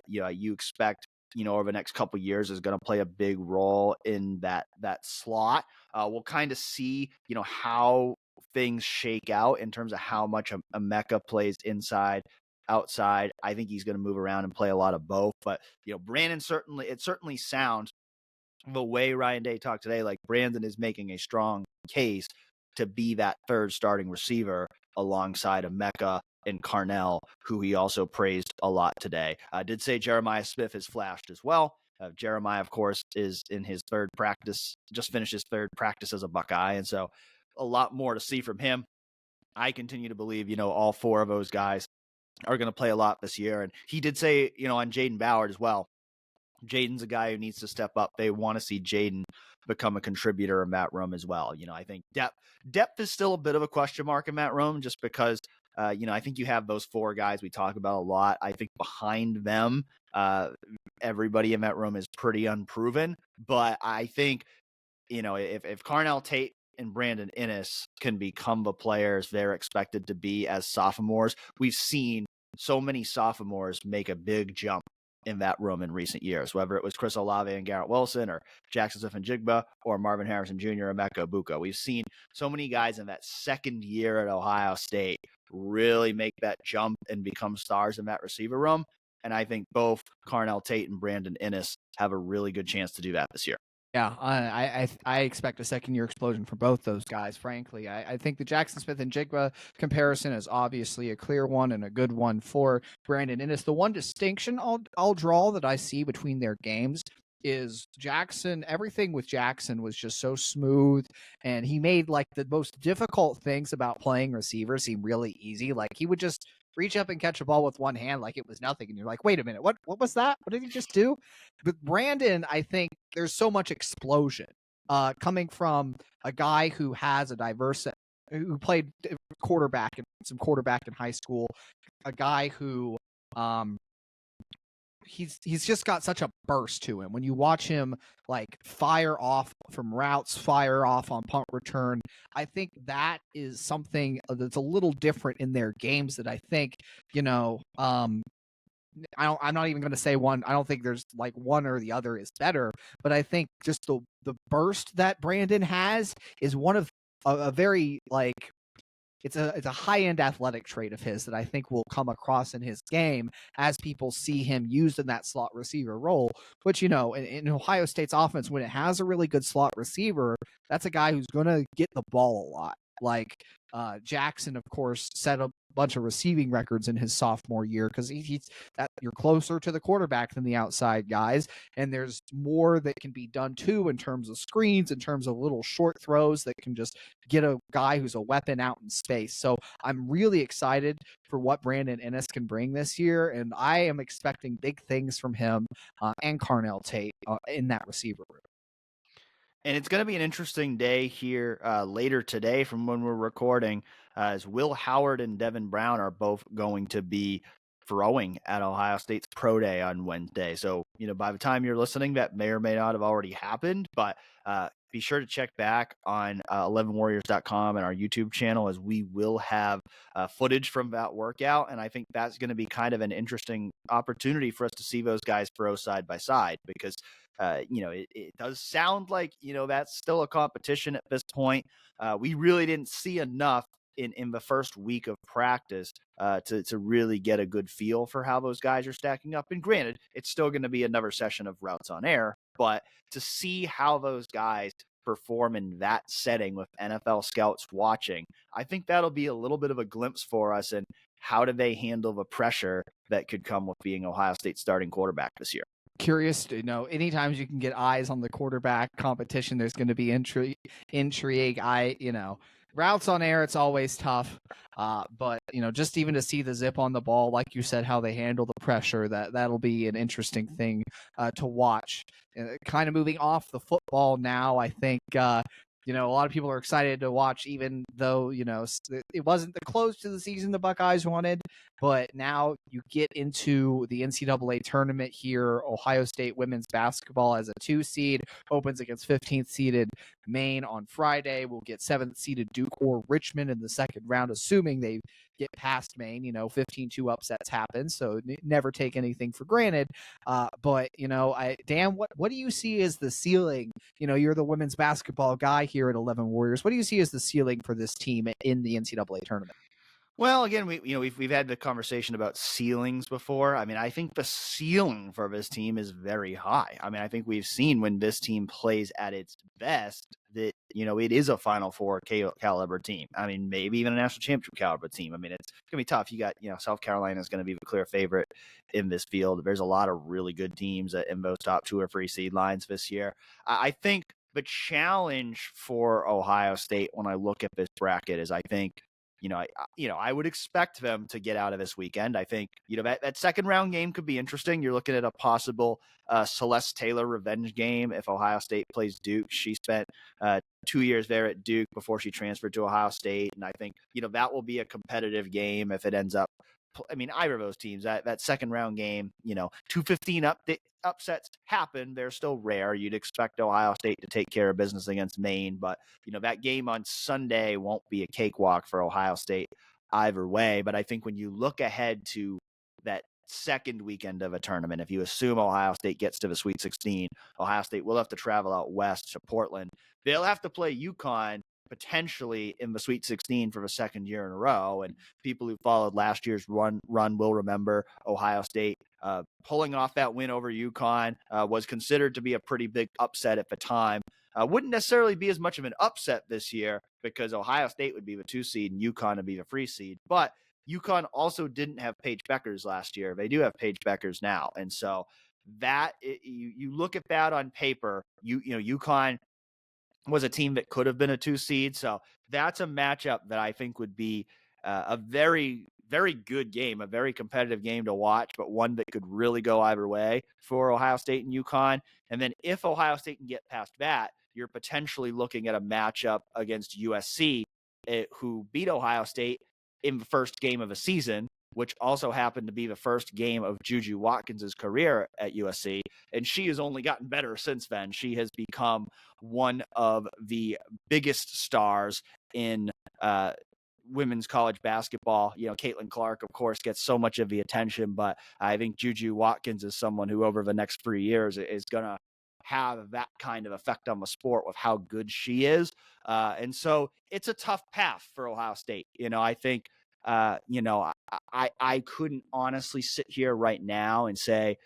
you expect, over the next couple of years is going to play a big role in that slot. We'll kind of see, how things shake out in terms of how much Emeka plays inside, outside. I think he's going to move around and play a lot of both. But, Brandon certainly sounds, the way Ryan Day talked today, like Brandon is making a strong case to be that third starting receiver alongside Emeka and Carnell, who he also praised a lot today. I did say Jeremiah Smith has flashed as well. Jeremiah, of course, is in his third practice, just finished his third practice as a Buckeye. And so a lot more to see from him. I continue to believe, all four of those guys are going to play a lot this year. And he did say, on Jaden Ballard as well, Jaden's a guy who needs to step up. They want to see Jaden become a contributor in that room as well. I think depth is still a bit of a question mark in that room, just because, I think you have those four guys we talk about a lot. I think behind them, everybody in that room is pretty unproven. But I think, if Carnell Tate and Brandon Inniss can become the players they're expected to be as sophomores, we've seen so many sophomores make a big jump in that room in recent years, whether it was Chris Olave and Garrett Wilson, or Jackson Smith-Njigba, or Marvin Harrison Jr. and Emeka Egbuka. We've seen so many guys in that second year at Ohio State really make that jump and become stars in that receiver room. And I think both Carnell Tate and Brandon Inniss have a really good chance to do that this year. Yeah, I expect a second-year explosion for both those guys, frankly. I think the Jackson Smith-Njigba comparison is obviously a clear one and a good one for Brandon Inniss. The one distinction I'll draw that I see between their games is Jackson. Everything with Jackson was just so smooth, and he made the most difficult things about playing receiver seem really easy. He would just reach up and catch a ball with one hand like it was nothing. And you're like, wait a minute, what was that? What did he just do? But Brandon, I think there's so much explosion coming from a guy who has who played quarterback and some quarterback in high school, a guy who he's just got such a burst to him. When you watch him fire off from routes, fire off on punt return, I think that is something that's a little different in their games that I think, I'm not even going to say one. I don't think there's like one or the other is better, but I think just the burst that Brandon has is one of a very like it's a high-end athletic trait of his that I think will come across in his game as people see him used in that slot receiver role, which, in Ohio State's offense, when it has a really good slot receiver, that's a guy who's going to get the ball a lot. Like Jackson, of course, set a bunch of receiving records in his sophomore year because he's that you're closer to the quarterback than the outside guys, and there's more that can be done too in terms of screens, in terms of little short throws that can just get a guy who's a weapon out in space. So I'm really excited for what Brandon Ennis can bring this year, and I am expecting big things from him and Carnell Tate in that receiver room. And it's going to be an interesting day here later today from when we're recording, as Will Howard and Devin Brown are both going to be throwing at Ohio State's Pro Day on Wednesday. So, by the time you're listening, that may or may not have already happened, but be sure to check back on 11warriors.com and our YouTube channel, as we will have footage from that workout. And I think that's going to be kind of an interesting opportunity for us to see those guys throw side by side, because it does sound like, that's still a competition at this point. We really didn't see enough in the first week of practice to really get a good feel for how those guys are stacking up. And granted, it's still going to be another session of routes on air, but to see how those guys perform in that setting with NFL scouts watching, I think that'll be a little bit of a glimpse for us in how do they handle the pressure that could come with being Ohio State's starting quarterback this year. Curious to know, anytime you can get eyes on the quarterback competition, there's going to be intrigue. Routes on air, it's always tough. But, just even to see the zip on the ball, like you said, how they handle the pressure, that'll be an interesting thing to watch. Kind of moving off the football now, I think, a lot of people are excited to watch, even though, it wasn't the close to the season the Buckeyes wanted. But now you get into the NCAA tournament here. Ohio State women's basketball as a 2 seed opens against 15th seeded Maine on Friday. We'll get 7th seeded Duke or Richmond in the second round, assuming they get past Maine. 15-2 upsets happen, so never take anything for granted. But Dan, what do you see as the ceiling? You're the women's basketball guy here at 11 Warriors. What do you see as the ceiling for this team in the NCAA tournament? Well, again, we've had the conversation about ceilings before. I mean, I think the ceiling for this team is very high. I mean, I think we've seen when this team plays at its best that, it is a Final Four caliber team. I mean, maybe even a national championship caliber team. I mean, it's going to be tough. You got, South Carolina is going to be the clear favorite in this field. There's a lot of really good teams in those top 2 or 3 seed lines this year. I think the challenge for Ohio State when I look at this bracket is, I think, I would expect them to get out of this weekend. I think, that second round game could be interesting. You're looking at a possible Celeste Taylor revenge game if Ohio State plays Duke. She spent 2 years there at Duke before she transferred to Ohio State. And I think, that will be a competitive game if it ends up. I mean, either of those teams, that second round game, 215 upsets happen. They're still rare. You'd expect Ohio State to take care of business against Maine, but that game on Sunday won't be a cakewalk for Ohio State either way. But I think when you look ahead to that second weekend of a tournament, if you assume Ohio State gets to the Sweet 16, Ohio State will have to travel out west to Portland. They'll have to play UConn potentially in the Sweet 16 for the second year in a row. And people who followed last year's run will remember Ohio State pulling off that win over UConn was considered to be a pretty big upset at the time. Wouldn't necessarily be as much of an upset this year because Ohio State would be the 2 seed and UConn would be the 3 seed. But UConn also didn't have Paige Beckers last year. They do have Paige Beckers now. And so you look at that on paper, UConn was a team that could have been a 2 seed. So that's a matchup that I think would be a very, very good game, a very competitive game to watch, but one that could really go either way for Ohio State and UConn. And then if Ohio State can get past that, you're potentially looking at a matchup against USC, who beat Ohio State in the first game of the season, which also happened to be the first game of Juju Watkins' career at USC. And she has only gotten better since then. She has become one of the biggest stars in women's college basketball. Caitlin Clark, of course, gets so much of the attention, but I think Juju Watkins is someone who over the next 3 years is going to have that kind of effect on the sport with how good she is. And so it's a tough path for Ohio State. I think, I couldn't honestly sit here right now and say,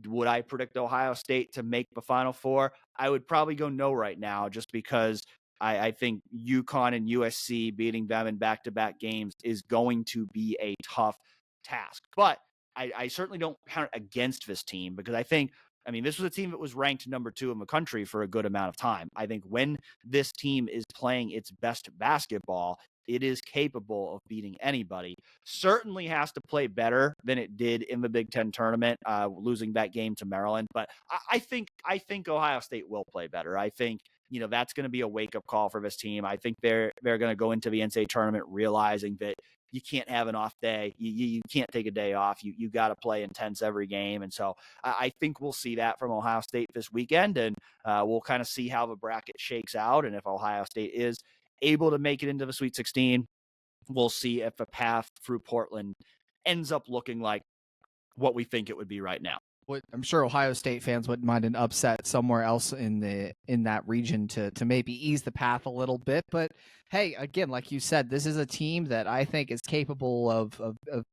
would I predict Ohio State to make the Final Four? I would probably go no right now, just because I think UConn and USC beating them in back-to-back games is going to be a tough task. But I certainly don't count against this team, because this was a team that was ranked number 2 in the country for a good amount of time. I think when this team is playing its best basketball, it is capable of beating anybody. Certainly has to play better than it did in the Big Ten tournament, losing that game to Maryland. But I think Ohio State will play better. I think that's going to be a wake-up call for this team. I think they're going to go into the NCAA tournament realizing that you can't have an off day. You can't take a day off. You got to play intense every game. And so I think we'll see that from Ohio State this weekend, and we'll kind of see how the bracket shakes out. And if Ohio State is able to make it into the Sweet 16, we'll see if the path through Portland ends up looking like what we think it would be right now. I'm sure Ohio State fans wouldn't mind an upset somewhere else in that region to maybe ease the path a little bit. But hey, again, like you said, this is a team that I think is capable of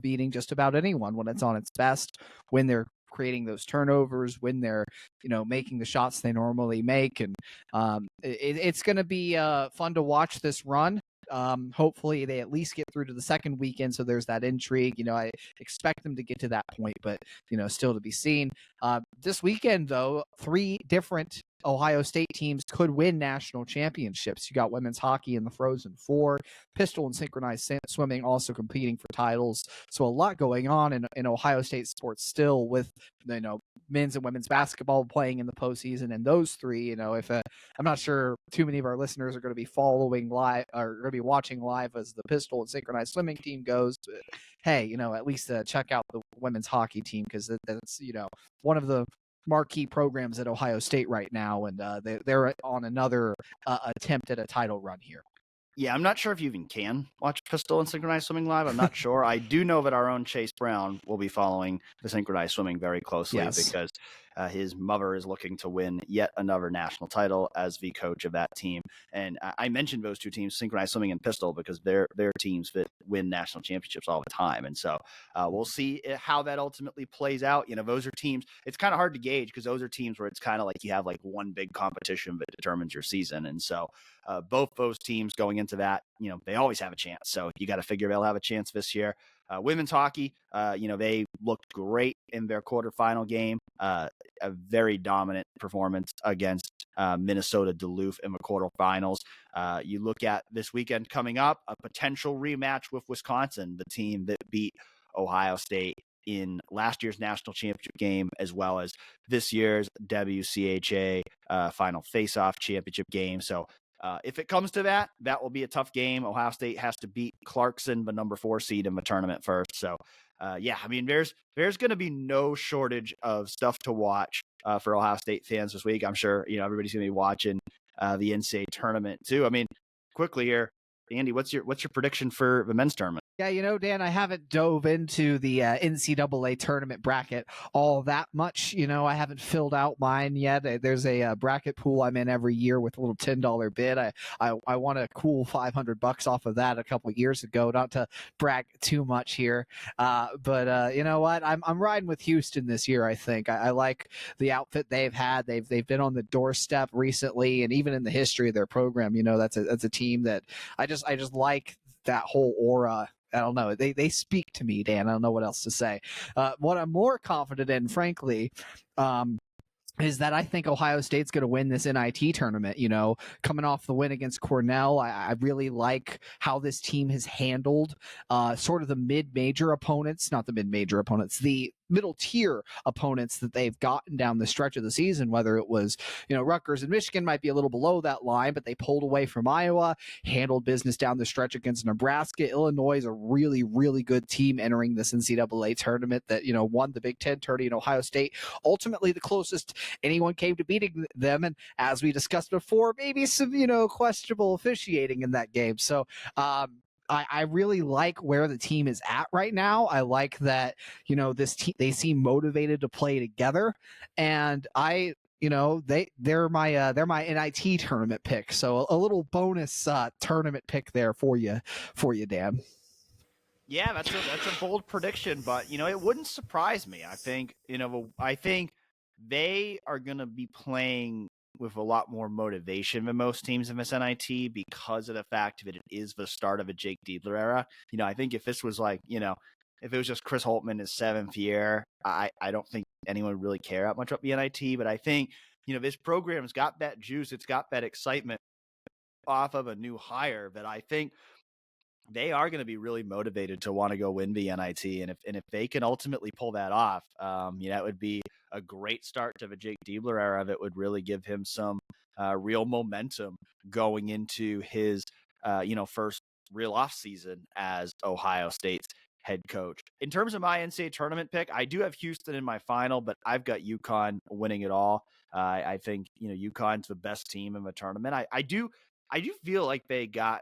beating just about anyone when it's on its best, when they're creating those turnovers, when they're making the shots they normally make. And it's going to be fun to watch this run. Hopefully they at least get through to the second weekend, so there's that intrigue. I expect them to get to that point, but still to be seen. This weekend, though, 3 different Ohio State teams could win national championships. You got women's hockey in the Frozen Four, pistol and synchronized swimming also competing for titles. So a lot going on in Ohio State sports still, with men's and women's basketball playing in the postseason. And those 3, if I'm not sure too many of our listeners are going to be following live or going to be watching live as the pistol and synchronized swimming team goes. But hey, at least check out the women's hockey team, because that's one of the marquee programs at Ohio State right now, and they're on another attempt at a title run here. Yeah, I'm not sure if you even can watch pistol and synchronized swimming live. I'm not sure. I do know that our own Chase Brown will be following the synchronized swimming very closely, because his mother is looking to win yet another national title as the coach of that team. And I mentioned those 2 teams, synchronized swimming and pistol, because they're teams that win national championships all the time. And so we'll see how that ultimately plays out. Those are teams, it's kind of hard to gauge, because those are teams where it's kind of like you have like one big competition that determines your season. And so both those teams going into that, they always have a chance. So you got to figure they'll have a chance this year. Women's hockey, they looked great in their quarterfinal game. A very dominant performance against Minnesota Duluth in the quarterfinals. You look at this weekend coming up, a potential rematch with Wisconsin, the team that beat Ohio State in last year's national championship game, as well as this year's WCHA final face-off championship game. So if it comes to that, that will be a tough game. Ohio State has to beat Clarkson, the number 4 seed in the tournament first. So, there's going to be no shortage of stuff to watch for Ohio State fans this week. I'm sure, everybody's going to be watching the NCAA tournament too. Quickly here, Andy, what's your prediction for the men's tournament? Yeah, Dan, I haven't dove into the NCAA tournament bracket all that much. I haven't filled out mine yet. There's a bracket pool I'm in every year with a little $10 bid. I won a cool $500 off of that a couple of years ago. Not to brag too much here, but you know what? I'm riding with Houston this year. I think I like the outfit they've had. They've been on the doorstep recently, and even in the history of their program, that's a team that I just like that whole aura. I don't know. They speak to me, Dan. I don't know what else to say. What I'm more confident in, frankly, is that I think Ohio State's going to win this NIT tournament. Coming off the win against Cornell, I really like how this team has handled sort of the mid-major opponents, not the mid-major opponents, the middle-tier opponents that they've gotten down the stretch of the season, whether it was, Rutgers and Michigan might be a little below that line, but they pulled away from Iowa, handled business down the stretch against Nebraska. Illinois is a really, really good team entering this NCAA tournament that, won the Big Ten tourney. Ohio State, ultimately the closest anyone came to beating them. And as we discussed before, maybe some, questionable officiating in that game. So, I really like where the team is at right now. I like that, this team, they seem motivated to play together, and they're my NIT tournament pick. So a little bonus tournament pick there for you, Dan. Yeah, that's a bold prediction, but it wouldn't surprise me. I think they are going to be playing with a lot more motivation than most teams in this NIT because of the fact that it is the start of a Jake Diebler era. I think if this was like, if it was just Chris Holman his 7th year, I don't think anyone would really care that much about the NIT. But I think, this program's got that juice. It's got that excitement off of a new hire that I think they are going to be really motivated to want to go win the NIT. And if they can ultimately pull that off, it would be a great start to the Jake Diebler era that would really give him some real momentum going into his, first real off season as Ohio State's head coach. In terms of my NCAA tournament pick, I do have Houston in my final, but I've got UConn winning it all. I think, UConn's the best team in the tournament. I do feel like they got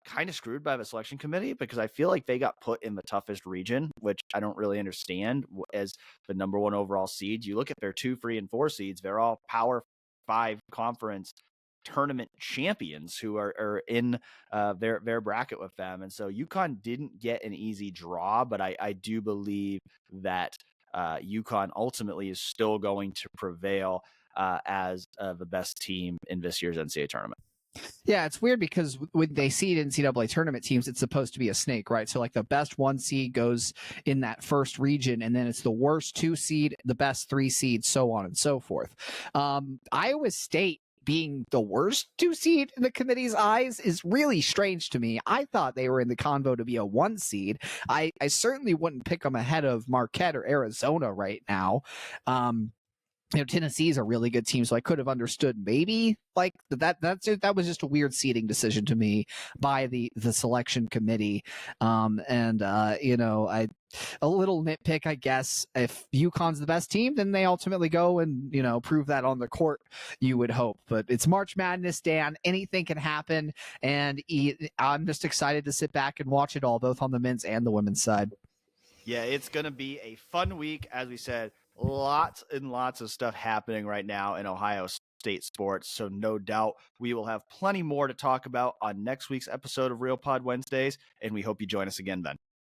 kind of screwed by the selection committee because I feel like they got put in the toughest region, which I don't really understand as the number 1 overall seeds. You look at their 2, 3, and 4 seeds, they're all Power 5 conference tournament champions who are in their bracket with them. And so UConn didn't get an easy draw, but I do believe that UConn ultimately is still going to prevail as the best team in this year's NCAA tournament. Yeah, it's weird because when they seed NCAA tournament teams, it's supposed to be a snake, right? So like the best 1 seed goes in that first region, and then it's the worst 2 seed, the best 3 seed, so on and so forth. Iowa State being the worst 2 seed in the committee's eyes is really strange to me. I thought they were in the convo to be a 1 seed. I certainly wouldn't pick them ahead of Marquette or Arizona right now. Tennessee is a really good team, so I could have understood maybe like that. That was just a weird seeding decision to me by the selection committee. A little nitpick, I guess. If UConn's the best team, then they ultimately go and prove that on the court. You would hope, but it's March Madness, Dan. Anything can happen, and I'm just excited to sit back and watch it all, both on the men's and the women's side. Yeah, it's going to be a fun week, as we said. Lots and lots of stuff happening right now in Ohio State sports. So no doubt we will have plenty more to talk about on next week's episode of Real Pod Wednesdays, and we hope you join us again then.